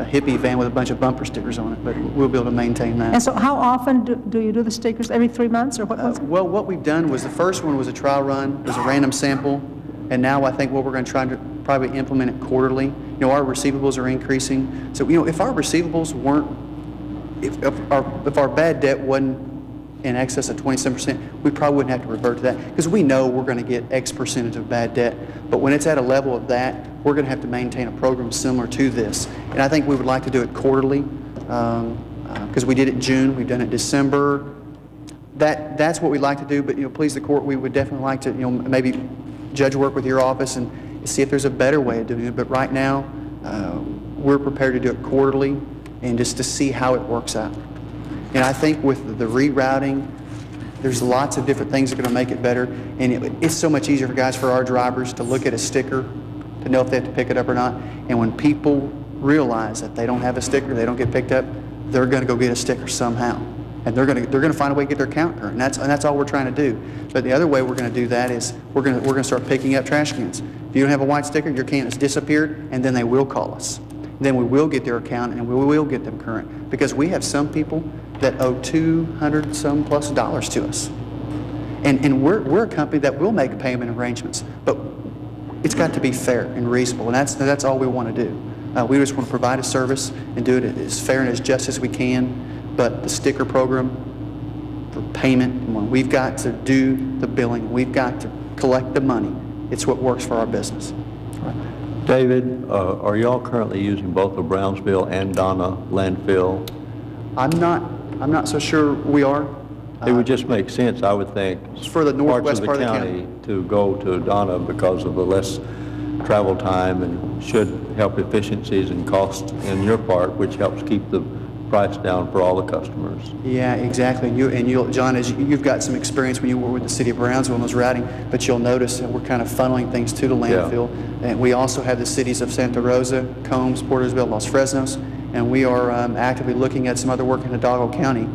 hippie van with a bunch of bumper stickers on it, but we'll be able to maintain that. And so how often do you do the stickers? Every 3 months, or what was it? Well, what we've done was the first one was a trial run, it was a random sample, and now I think what we're going to try to probably implement it quarterly. You know, our receivables are increasing, so, you know, if our receivables weren't, if our bad debt wasn't in excess of 27%, we probably wouldn't have to revert to that, because we know we're going to get X percentage of bad debt. But when it's at a level of that, we're going to have to maintain a program similar to this. And I think we would like to do it quarterly, because we did it in June, we've done it in December. That's what we'd like to do, but, you know, please the court, we would definitely like to, you know, maybe judge work with your office and see if there's a better way of doing it. But right now, we're prepared to do it quarterly and just to see how it works out. And I think with the rerouting, there's lots of different things that are going to make it better. And it's so much easier for guys, for our drivers, to look at a sticker to know if they have to pick it up or not. And when people realize that they don't have a sticker, they don't get picked up, they're going to go get a sticker somehow. And they're going to find a way to get their account current. And that's all we're trying to do. But the other way we're going to do that is we're going to start picking up trash cans. If you don't have a white sticker, your can has disappeared, and then they will call us. Then we will get their account and we will get them current, because we have some people that owe $200 some plus to us. And we're a company that will make payment arrangements, but it's got to be fair and reasonable, and that's all we want to do. We just want to provide a service and do it as fair and as just as we can, but the sticker program for payment, when we've got to do the billing, we've got to collect the money, it's what works for our business. David, are y'all currently using both the Brownsville and Donna landfill? I'm not so sure we are. It would just make sense, I would think, for the northwest parts of the county to go to Donna because of the less travel time, and should help efficiencies and costs in your part, which helps keep the price down for all the customers. Yeah, exactly. John, as you've got some experience when you were with the city of Brownsville and was routing, but you'll notice that we're kind of funneling things to the landfill. Yeah. And we also have the cities of Santa Rosa, Combs, Portersville, Los Fresnos, and we are actively looking at some other work in Hidalgo County.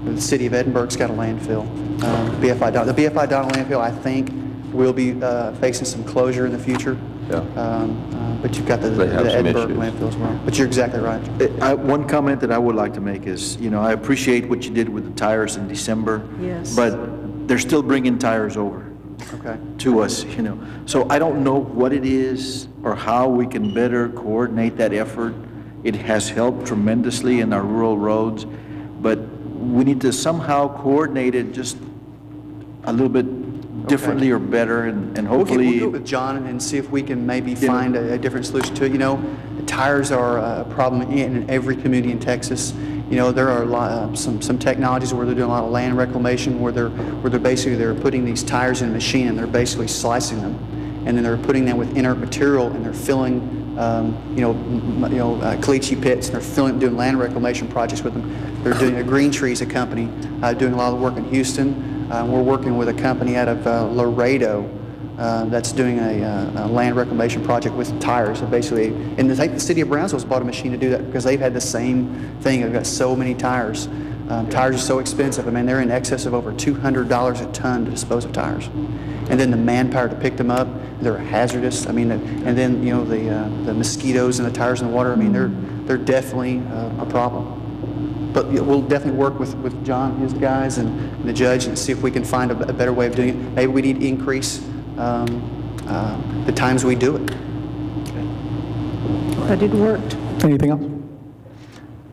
The city of Edinburgh's got a landfill. The BFI Donna landfill, I think, will be facing some closure in the future. Yeah. But you've got the Edinburgh landfill as well. But you're exactly right. One comment that I would like to make is, I appreciate what you did with the tires in December. Yes. But they're still bringing tires over. Okay. To us, So I don't know what it is or how we can better coordinate that effort. It has helped tremendously in our rural roads, but we need to somehow coordinate it just a little bit differently or better, and hopefully... We'll do it with John and see if we can maybe find a different solution to it. Tires are a problem in every community in Texas. There are some technologies where they're doing a lot of land reclamation, where they're putting these tires in a machine and they're basically slicing them, and then they're putting them with inert material and they're filling, caliche pits, and they're doing land reclamation projects with them. They're doing Green Trees, a company, doing a lot of work in Houston. We're working with a company out of Laredo that's doing a land reclamation project with tires. So basically, and I think the city of Brownsville's bought a machine to do that because they've had the same thing. They've got so many tires. Tires are so expensive. I mean, they're in excess of over $200 a ton to dispose of tires. And then the manpower to pick them up, they're hazardous. I mean, and then the mosquitoes and the tires in the water. I mean, they're definitely a problem. But we'll definitely work with John and his guys and the judge and see if we can find a better way of doing it. Maybe we need to increase the times we do it. But it worked. Anything else?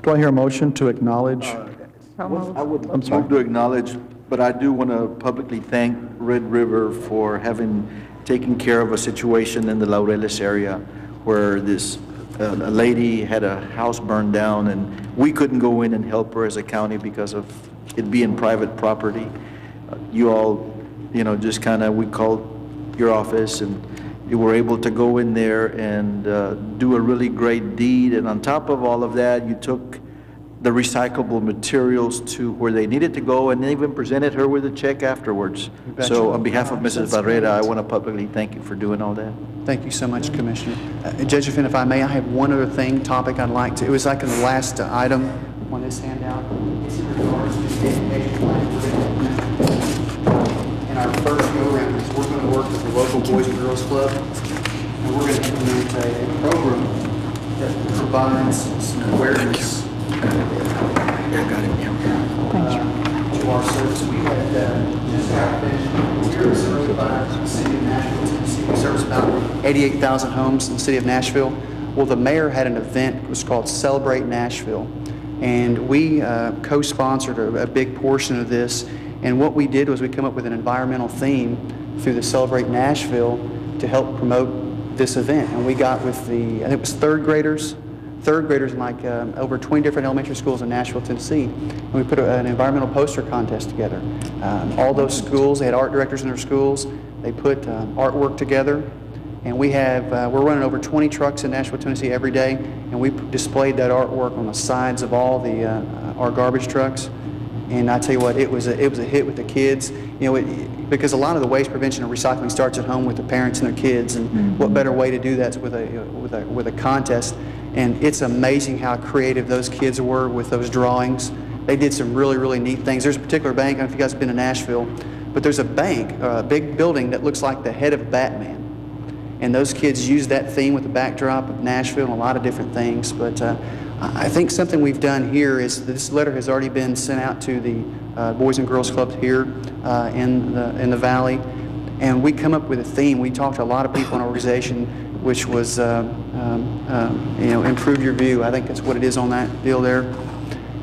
Do I hear a motion to acknowledge? I would move to acknowledge, but I do want to publicly thank Red River for having taken care of a situation in the Laureles area where this a lady had a house burned down, and we couldn't go in and help her as a county because of it being private property. You all, just kind of, we called your office, and you were able to go in there and do a really great deed. And on top of all of that, you took the recyclable materials to where they needed to go, and even presented her with a check afterwards. So on behalf of Mrs. Barrera, I want to publicly thank you for doing all that. Thank you so much, Commissioner. Judge Finn, if I may, I have one other topic I'd like to, it was like in the last item on this handout. It's in regards to the education plan. In our first go-around, is we're going to work with the local Boys and Girls Club, and we're going to implement a program that provides some awareness to our service. We had just finished. We were serviced by the city of Nashville, Tennessee. We service about 88,000 homes in the city of Nashville. Well, the mayor had an event. It was called Celebrate Nashville, and we co-sponsored a big portion of this. And what we did was we come up with an environmental theme through the Celebrate Nashville to help promote this event. And we got with I think it was third graders in like over 20 different elementary schools in Nashville, Tennessee. And we put an environmental poster contest together. All those schools, they had art directors in their schools. They put artwork together. And we have, we're running over 20 trucks in Nashville, Tennessee every day. And we displayed that artwork on the sides of all our garbage trucks. And I tell you what, it was a hit with the kids, because a lot of the waste prevention and recycling starts at home with the parents and their kids, and what better way to do that with a contest. And it's amazing how creative those kids were with those drawings. They did some really, really neat things. There's a particular bank, I don't know if you guys have been to Nashville, but there's a bank, a big building that looks like the head of Batman. And those kids use that theme with the backdrop of Nashville and a lot of different things. But I think something we've done here is this letter has already been sent out to the Boys and Girls Clubs here in the Valley. And we come up with a theme. We talked to a lot of people in our organization, which was, improve your view. I think that's what it is on that deal there.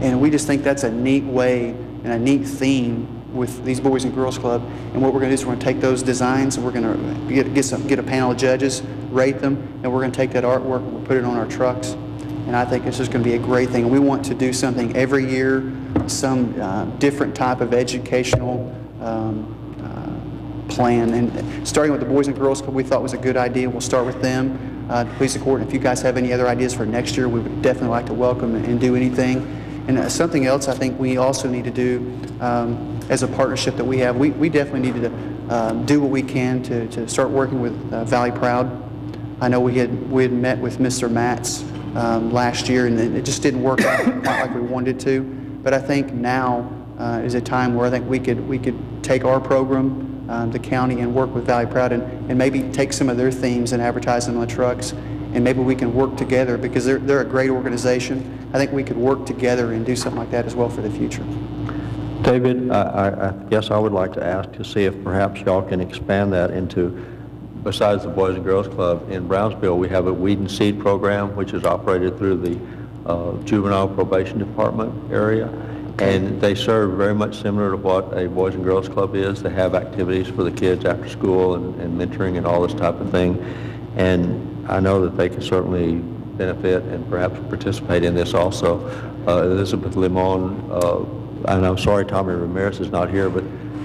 And we just think that's a neat way and a neat theme with these Boys and Girls Club. And what we're going to do is we're going to take those designs and we're going to get a panel of judges, rate them, and we're going to take that artwork and we'll put it on our trucks. And I think it's just going to be a great thing. And we want to do something every year, some different type of educational plan. And starting with the Boys and Girls Club, we thought was a good idea. We'll start with them, the police and court. And if you guys have any other ideas for next year, we would definitely like to welcome and do anything. And something else I think we also need to do as a partnership that we have, we definitely need to do what we can to start working with Valley Proud. I know we had met with Mr. Matz last year, and it just didn't work out quite like we wanted to. But I think now is a time where I think we could take our program, the county, and work with Valley Proud and maybe take some of their themes and advertise them on the trucks. And maybe we can work together because they're a great organization. I think we could work together and do something like that as well for the future. David, I guess I would like to ask to see if perhaps y'all can expand that into, besides the Boys and Girls Club, in Brownsville, we have a Weed and Seed program, which is operated through the Juvenile Probation Department area. And they serve very much similar to what a Boys and Girls Club is. They have activities for the kids after school and mentoring and all this type of thing. And I know that they can certainly benefit and perhaps participate in this also. Elizabeth Limon, and I'm sorry Tommy Ramirez is not here, but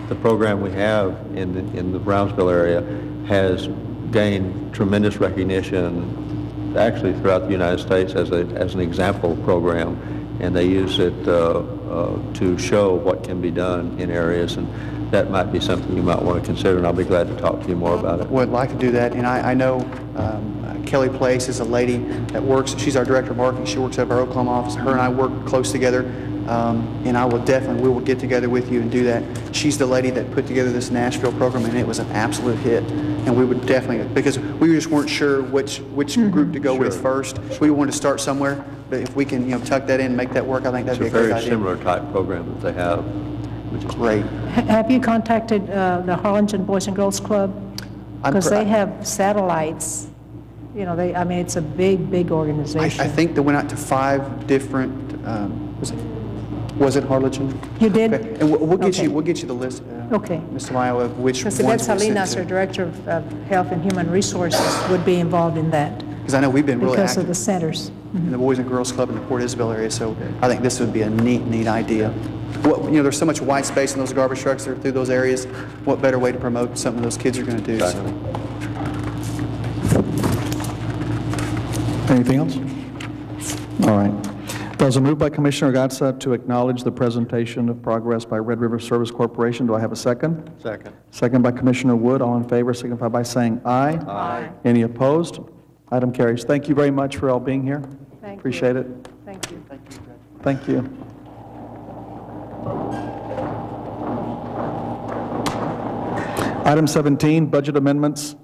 the program we have in the Brownsville area has gained tremendous recognition actually throughout the United States as an example program, and they use it to show what can be done in areas, and that might be something you might want to consider, and I'll be glad to talk to you more about it. Would like to do that, and I know Kelly Place is a lady that works, she's our director of marketing, she works at our Oklahoma office. Her and I work close together, and we will get together with you and do that. She's the lady that put together this Nashville program, and it was an absolute hit. And we would definitely, because we just weren't sure which group to go with first. We wanted to start somewhere, but if we can tuck that in and make that work, I think that'd be a great idea. It's a very similar type program that they have, which is great. Have you contacted the Harlingen Boys and Girls Club? Because they have satellites. I mean, it's a big organization. I think they went out to 5 different, was it Harlingen? You did? Okay. And we'll get you the list, okay. Mr. Mayo, of which ones Because we sent Salinas, to. our Director of Health and Human Resources, would be involved in that. Because I know we've been really because of active the centers. in the Boys and Girls Club in the Port Isabel area, so I think this would be a neat idea. There's so much white space in those garbage trucks that are through those areas. What better way to promote something those kids are going to do? Exactly. Anything else? All right. There's a move by Commissioner Gatsa to acknowledge the presentation of progress by Red River Service Corporation. Do I have a second? Second. Second by Commissioner Wood. All in favor signify by saying aye. Aye. Any opposed? Item carries. Thank you very much for all being here. Thank Appreciate you. it. Thank you. Thank you. Item 17, budget amendments,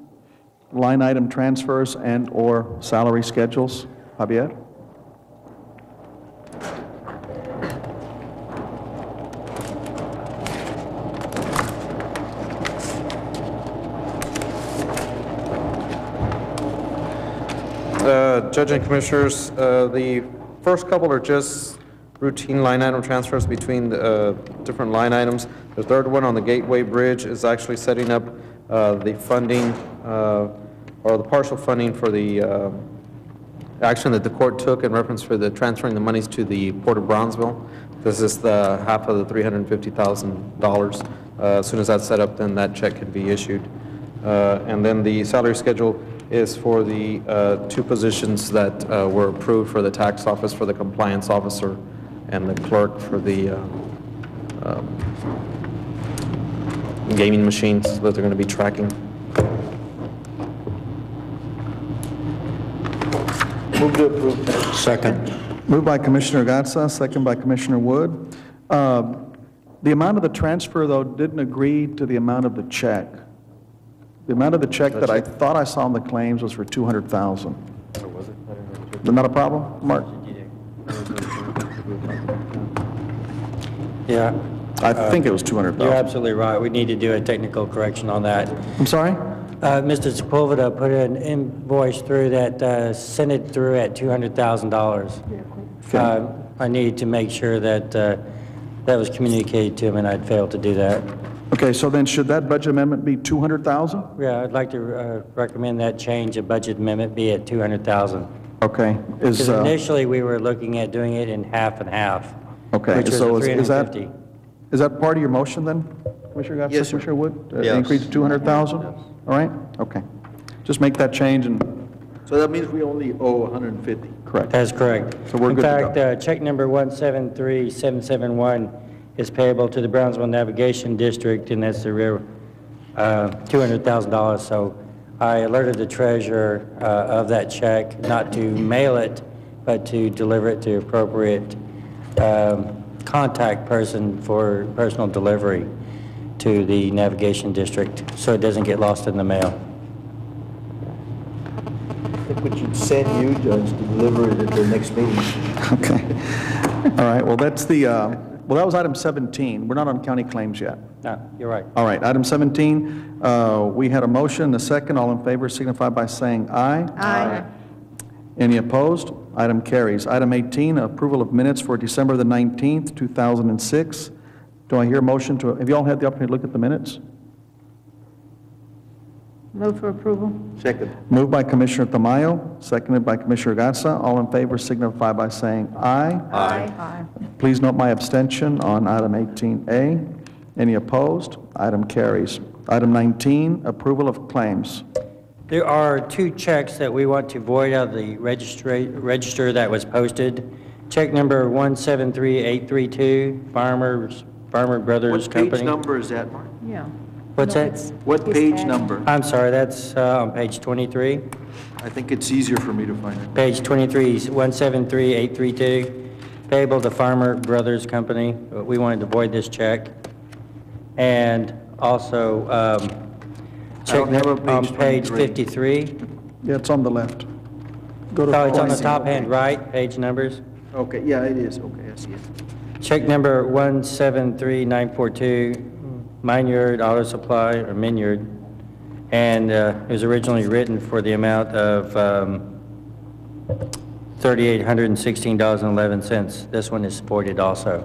line item transfers and/or salary schedules. Javier? Judge and Commissioners, the first couple are just routine line item transfers between different line items. The third one on the Gateway Bridge is actually setting up the funding or the partial funding for the action that the court took in reference for the transferring the monies to the Port of Brownsville. This is the half of the $350,000. As soon as that's set up, then that check can be issued. And then the salary schedule is for the 2 positions that were approved for the tax office, for the compliance officer and the clerk for the gaming machines that they're going to be tracking. Move to approve. Second. Moved by Commissioner Gatsa, second by Commissioner Wood. The amount of the transfer, though, didn't agree to the amount of the check. The amount of the check that I thought I saw in the claims was for $200,000. Is that not a problem, Mark? Yeah. I think it was $200,000. You're absolutely right. We need to do a technical correction on that. I'm sorry? Mr. Sepulveda put an invoice through that sent it through at $200,000. I needed to make sure that that was communicated to him, and I'd failed to do that. Okay, so then should that budget amendment be $200,000? Yeah, I'd like to recommend that change, a budget amendment be at $200,000. Okay. Because initially, we were looking at doing it in half and half. Okay, Which was so a is that, 350. is that part of your motion then, Commissioner Gatsa? Yes, sir. Commissioner Wood? Yes. Increase to 200,000? All right, okay. Just make that change and, So that means we only owe 150. correct. That's correct. So we're good to go. In fact, check number 173771 is payable to the Brownsville Navigation District, and that's the $200,000. So I alerted the treasurer of that check, not to mail it, but to deliver it to appropriate contact person for personal delivery to the Navigation District, so it doesn't get lost in the mail. I think we should send you, Judge, to deliver it at the next meeting. Okay. All right, well, that's the, well, that was item 17. We're not on county claims yet. No, you're right. All right, item 17, we had a motion, a second. All in favor signify by saying aye. Aye. Any opposed? Item carries. Item 18, approval of minutes for December the 19th, 2006. Do I hear a motion to, have you all had the opportunity to look at the minutes? Move for approval. Second. Moved by Commissioner Tamayo, seconded by Commissioner Gatsa. All in favor signify by saying aye. Aye. Please note my abstention on item 18A. Any opposed? Item carries. Item 19, approval of claims. There are two checks that we want to void out of the register that was posted. Check number 173832, Farmer Brothers What Company. page number is that, Mark? Yeah. What's No, that? it's- What it's page added. number? I'm sorry, that's on page 23. I think it's easier for me to find it. Page 23, 173832, payable to Farmer Brothers Company. We wanted to void this check. And also, check don't have a on page page 23. 53. Yeah, it's on the left. Go to Oh, it's on the 20. top hand right, page numbers. Okay, yeah, it is. Okay, I see it. Check number 173942, Minyard Auto Supply, or Minyard, and it was originally written for the amount of $3,816.11. This one is voided also.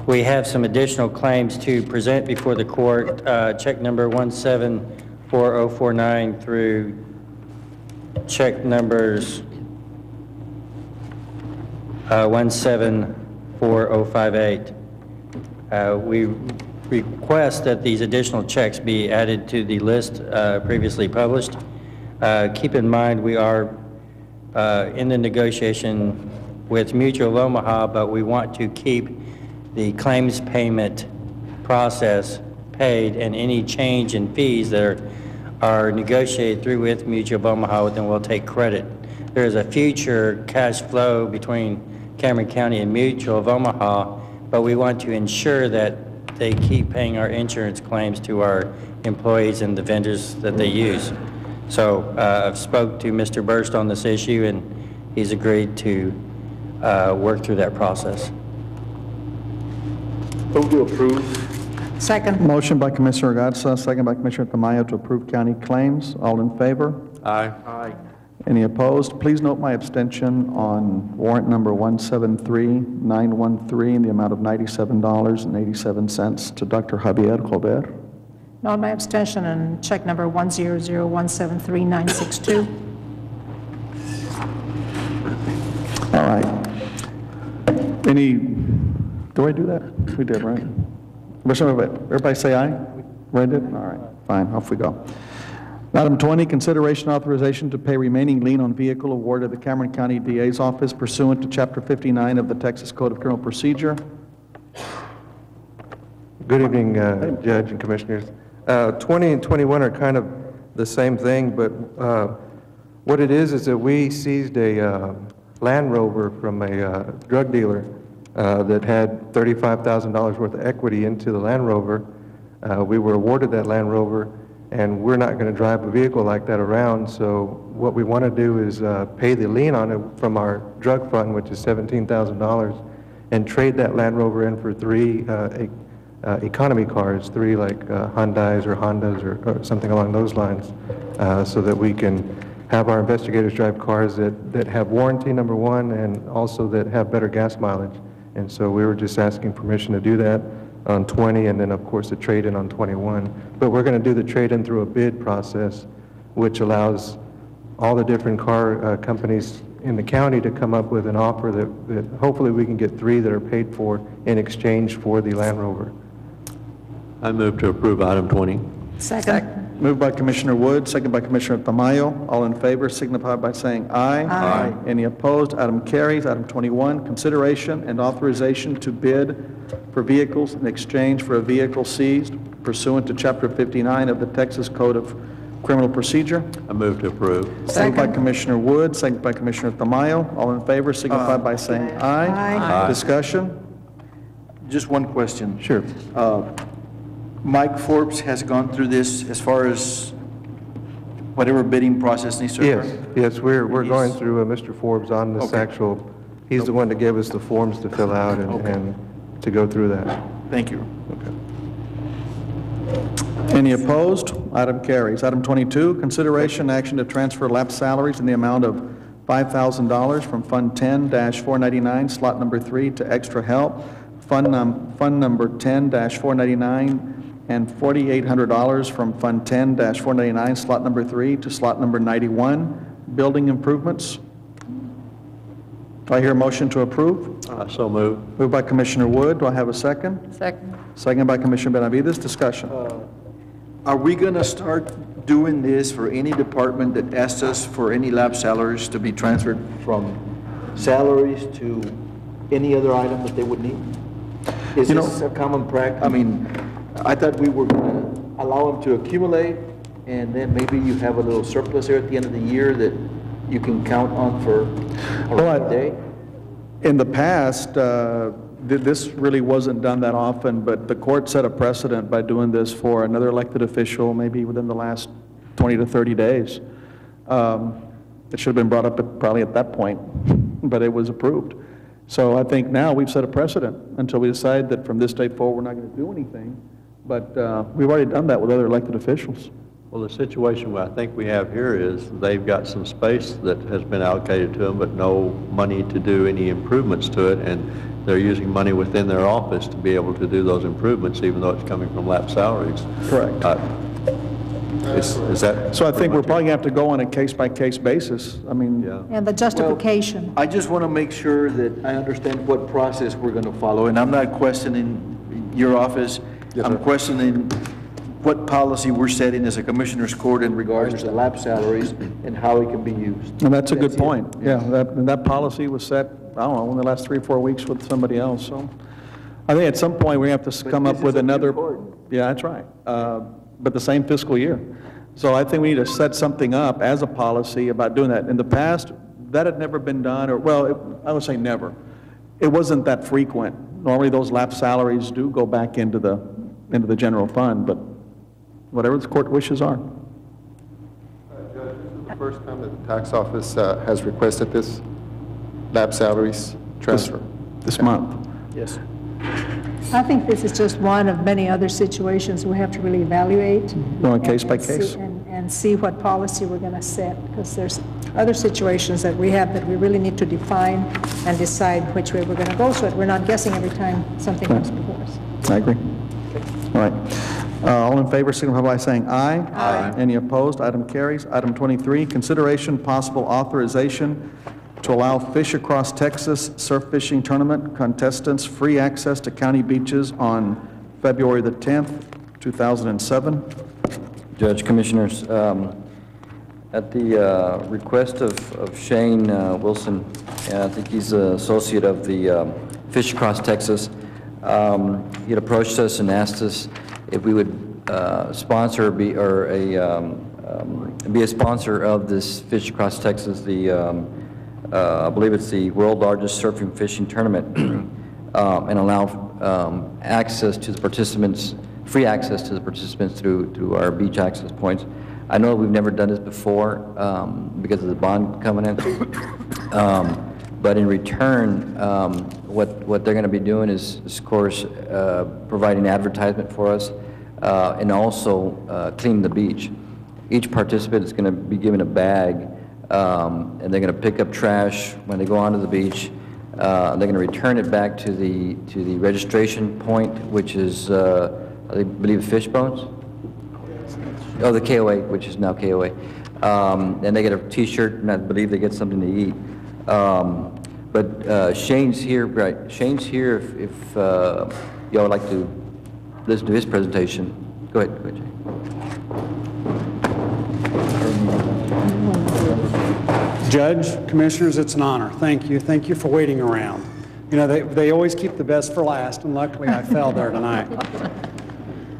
We have some additional claims to present before the court. Check number 174049 through check numbers 174058. We request that these additional checks be added to the list previously published. Keep in mind, we are in the negotiation with Mutual of Omaha, but we want to keep the claims payment process paid, and any change in fees that are negotiated through with Mutual of Omaha, then we'll take credit. There is a future cash flow between Cameron County and Mutual of Omaha, but we want to ensure that they keep paying our insurance claims to our employees and the vendors that they use. So I've spoke to Mr. Burst on this issue, and he's agreed to work through that process. Move to approve. Second. Motion by Commissioner Gatsa, second by Commissioner Tamayo to approve county claims. All in favor? Aye. Aye. Any opposed? Please note my abstention on warrant number 173913 in the amount of $97.87 to Dr. Javier Colbert. Note my abstention on check number 100173962. All right. Any, do I do that? We did, right? Everybody say aye? Read it? All right, fine, off we go. Item 20, consideration authorization to pay remaining lien on vehicle awarded to the Cameron County DA's office pursuant to Chapter 59 of the Texas Code of Criminal Procedure. Good evening, Judge and Commissioners. 20 and 21 are kind of the same thing, but what it is that we seized a Land Rover from a drug dealer that had $35,000 worth of equity into the Land Rover. We were awarded that Land Rover, and we're not going to drive a vehicle like that around, so what we want to do is pay the lien on it from our drug fund, which is $17,000, and trade that Land Rover in for 3 economy cars, 3 like Hyundais or Hondas or something along those lines, so that we can have our investigators drive cars that have warranty, number one, and also that have better gas mileage. And so we were just asking permission to do that on 20, and then of course the trade-in on 21. But we're going to do the trade-in through a bid process, which allows all the different car companies in the county to come up with an offer that hopefully we can get 3 that are paid for in exchange for the Land Rover. I move to approve item 20. Second. Moved by Commissioner Wood, second by Commissioner Tamayo. All in favor signify by saying aye. Aye. Any opposed? Item carries. Item 21, consideration and authorization to bid for vehicles in exchange for a vehicle seized pursuant to Chapter 59 of the Texas Code of Criminal Procedure. I move to approve. Moved by Commissioner Wood, second by Commissioner Tamayo. All in favor signify by saying aye. Aye. Discussion? Just one question. Sure. Mike Forbes has gone through this as far as whatever bidding process needs to occur? Yes, we're going through Mr. Forbes on this actual, he's the one that gave us the forms to fill out and to go through that. Thank you. Any opposed? Item carries. Item 22, consideration and action to transfer lapsed salaries in the amount of $5,000 from Fund 10-499, slot number 3, to Extra Help, Fund number 10-499, and $4,800 from Fund 10-499, slot number 3, to slot number 91, Building Improvements. Do I hear a motion to approve? So moved. Moved by Commissioner Wood. Do I have a second? Second. Second by Commissioner Benavides. Discussion. Are we going to start doing this for any department that asks us for any lab salaries to be transferred from salaries to any other item that they would need? Is this a common practice? I mean, I thought we were going to allow them to accumulate, and then maybe you have a little surplus there at the end of the year that you can count on for a rainy day. In the past, this really wasn't done that often, but the court set a precedent by doing this for another elected official, maybe within the last 20 to 30 days. It should have been brought up probably at that point, but it was approved. So I think now we've set a precedent until we decide that from this day forward, we're not going to do anything. But we've already done that with other elected officials. Well, the situation I think we have here is they've got some space that has been allocated to them, but no money to do any improvements to it, and they're using money within their office to be able to do those improvements, even though it's coming from lap salaries. Correct. Is that? So I think we're probably going to have to go on a case-by-case basis. I mean, And the justification. I just want to make sure that I understand what process we're going to follow, and I'm not questioning your office. I'm questioning what policy we're setting as a commissioner's court in regards to lab salaries and how it can be used. and that's a good point. Yeah, that policy was set, I don't know, in the last 3 or 4 weeks with somebody else. So I think at some point we have to come up with another. Yeah, that's right. But the same fiscal year. So I think we need to set something up as a policy about doing that. In the past, that had never been done, or, well, I would say never. It wasn't that frequent. Normally, those lap salaries do go back into the general fund, but whatever the court wishes are. Judge, this is the first time that the tax office has requested this lab salaries transfer. This month. Yes. I think this is just one of many other situations we have to really evaluate. On a case by case. And see what policy we're going to set, because there's other situations that we have that we really need to define and decide which way we're going to go, so that we're not guessing every time something comes before us. I agree. All right. All in favor, signify by saying aye. Aye. Any opposed? Item carries. Item 23, consideration possible authorization to allow Fish Across Texas Surf Fishing Tournament contestants free access to county beaches on February the 10th, 2007. Judge, Commissioners, at the request of Shane Wilson, I think he's an associate of the Fish Across Texas, He had approached us and asked us if we would sponsor be a sponsor of this Fish Across Texas, I believe it's the world's largest surfing fishing tournament, and allow access to the participants, free access to the participants through our beach access points. I know we've never done this before because of the bond covenant, but in return, what they're going to be doing is, of course, providing advertisement for us and also cleaning the beach. Each participant is going to be given a bag, and they're going to pick up trash when they go onto the beach. They're going to return it back to the registration point, which is, I believe, Fishbones? Oh, the KOA, which is now KOA. And they get a T-shirt, and I believe they get something to eat. But Shane's here, right? Shane's here if y'all would like to listen to his presentation. Go ahead, Shane. Judge, Commissioners, it's an honor. Thank you. Thank you for waiting around. You know, they always keep the best for last, and luckily I fell there tonight.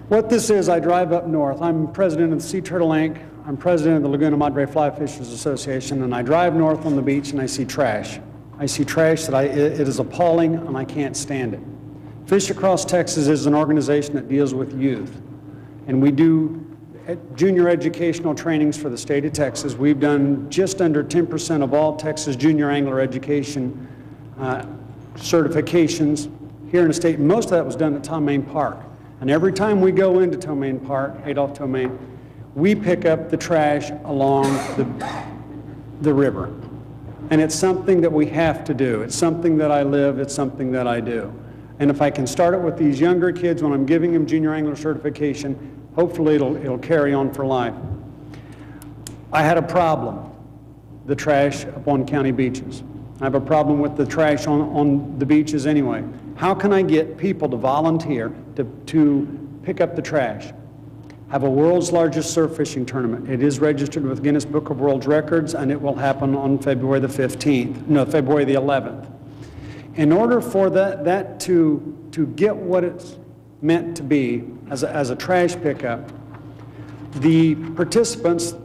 What this is, I drive up north. I'm president of the Sea Turtle Inc. I'm president of the Laguna Madre Fly Fishers Association, and I drive north on the beach and I see trash. I see trash that it is appalling, and I can't stand it. Fish Across Texas is an organization that deals with youth, and we do junior educational trainings for the state of Texas. We've done just under 10% of all Texas junior angler education certifications here in the state. Most of that was done at Tomaine Park. And every time we go into Tomaine Park, Adolph Tomaine, we pick up the trash along the river. And it's something that we have to do. It's something that I live, it's something that I do. And if I can start it with these younger kids when I'm giving them junior angler certification, hopefully it'll carry on for life. I had a problem, the trash up on county beaches. I have a problem with the trash on the beaches anyway. How can I get people to volunteer to pick up the trash? Have a world's largest surf fishing tournament. It is registered with Guinness Book of World Records, and it will happen on February the 11th. In order for that to get what it's meant to be as a trash pickup, the participants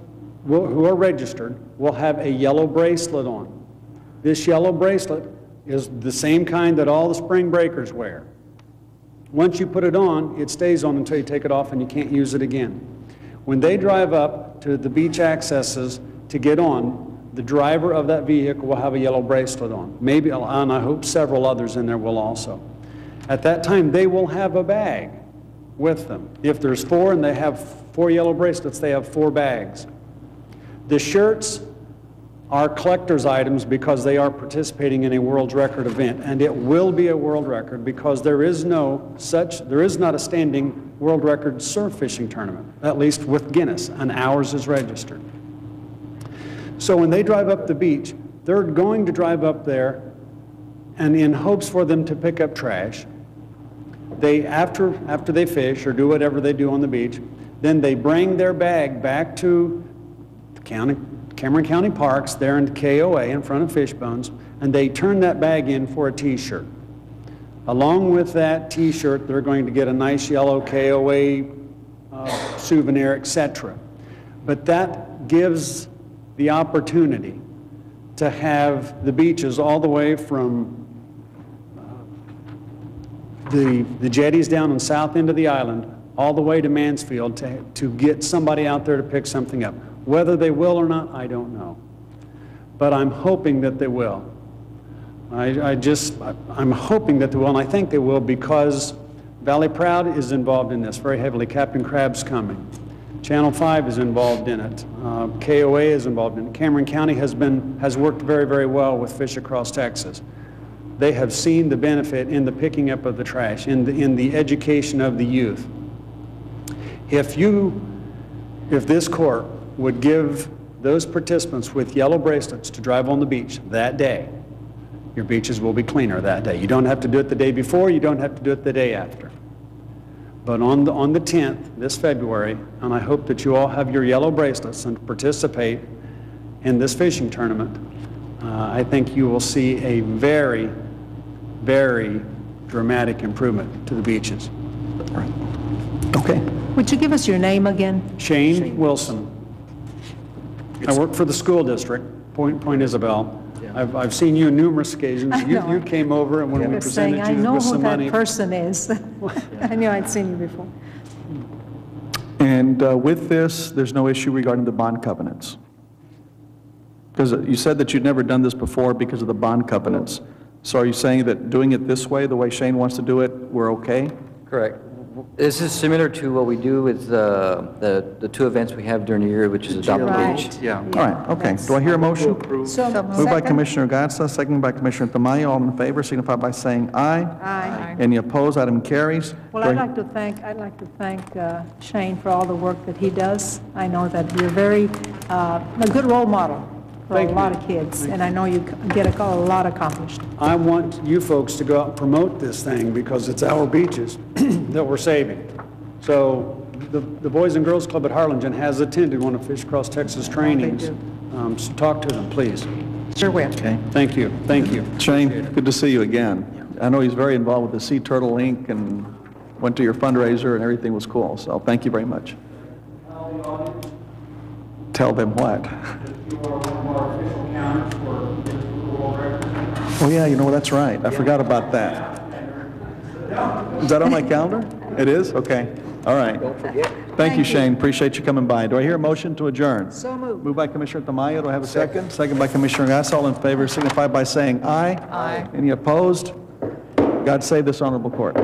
who are registered will have a yellow bracelet on. This yellow bracelet is the same kind that all the spring breakers wear. Once you put it on, it stays on until you take it off and you can't use it again. When they drive up to the beach accesses to get on, the driver of that vehicle will have a yellow bracelet on. Maybe, and I hope several others in there will also. At that time, they will have a bag with them. If there's 4 and they have 4 yellow bracelets, they have 4 bags. The shirts are collector's items because they are participating in a world record event, and it will be a world record because there is not a standing world record surf fishing tournament, at least with Guinness, and ours is registered. So when they drive up the beach, they're going to drive up there, and in hopes for them to pick up trash, after they fish or do whatever they do on the beach, then they bring their bag back to the Cameron County Parks there in KOA in front of Fishbones, and they turn that bag in for a T-shirt. Along with that T-shirt, they're going to get a nice yellow KOA souvenir, etc. But that gives the opportunity to have the beaches all the way from the jetties down on the south end of the island all the way to Mansfield to get somebody out there to pick something up. Whether they will or not, I don't know. But I'm hoping that they will. I'm hoping that they will, and I think they will because Valley Proud is involved in this very heavily. Captain Crab's coming. Channel 5 is involved in it. KOA is involved in it. Cameron County has worked very, very well with Fish Across Texas. They have seen the benefit in the picking up of the trash, in the education of the youth. If this court would give those participants with yellow bracelets to drive on the beach that day, your beaches will be cleaner that day. You don't have to do it the day before, you don't have to do it the day after. But on the 10th, this February, and I hope that you all have your yellow bracelets and participate in this fishing tournament, I think you will see a very, very dramatic improvement to the beaches. Okay. Would you give us your name again? Shane Wilson. I work for the school district, Point Isabel. I've seen you on numerous occasions. I know. You came over and when we I was saying, presented I you know with who some that money. person is. I knew I'd seen you before. And with this, there's no issue regarding the bond covenants? Because you said that you'd never done this before because of the bond covenants. So are you saying that doing it this way, the way Shane wants to do it, we're okay? Correct. This is similar to what we do with the two events we have during the year, which is Adopt a Beach. Yeah. All right, okay. Do I hear a motion? So, Moved by second? Commissioner Gatsa, second by Commissioner Tamayo. All in favor signify by saying aye. Aye. Any opposed? Item carries. Well, Do I- I'd like to thank Shane for all the work that he does. I know that you're a good role model for a Thank you. lot of kids, and I know you get a lot accomplished. I want you folks to go out and promote this thing because it's our beaches that we're saving. So the Boys and Girls Club at Harlingen has attended one of Fish Cross Texas trainings. So talk to them, please. Sure will. Okay. Thank you, thank you. Shane, good to see you again. I know he's very involved with the Sea Turtle Inc. and went to your fundraiser and everything was cool, so thank you very much. Tell them what? Oh, yeah, you know, that's right. I forgot about that. Is that on my calendar? It is? Okay. All right. Don't forget. Thank you, Shane. Appreciate you coming by. Do I hear a motion to adjourn? So moved. Moved by Commissioner Tamayo. Do I have a second? Second by Commissioner Gatsa. All in favor signify by saying aye. Aye. Any opposed? God save this honorable court.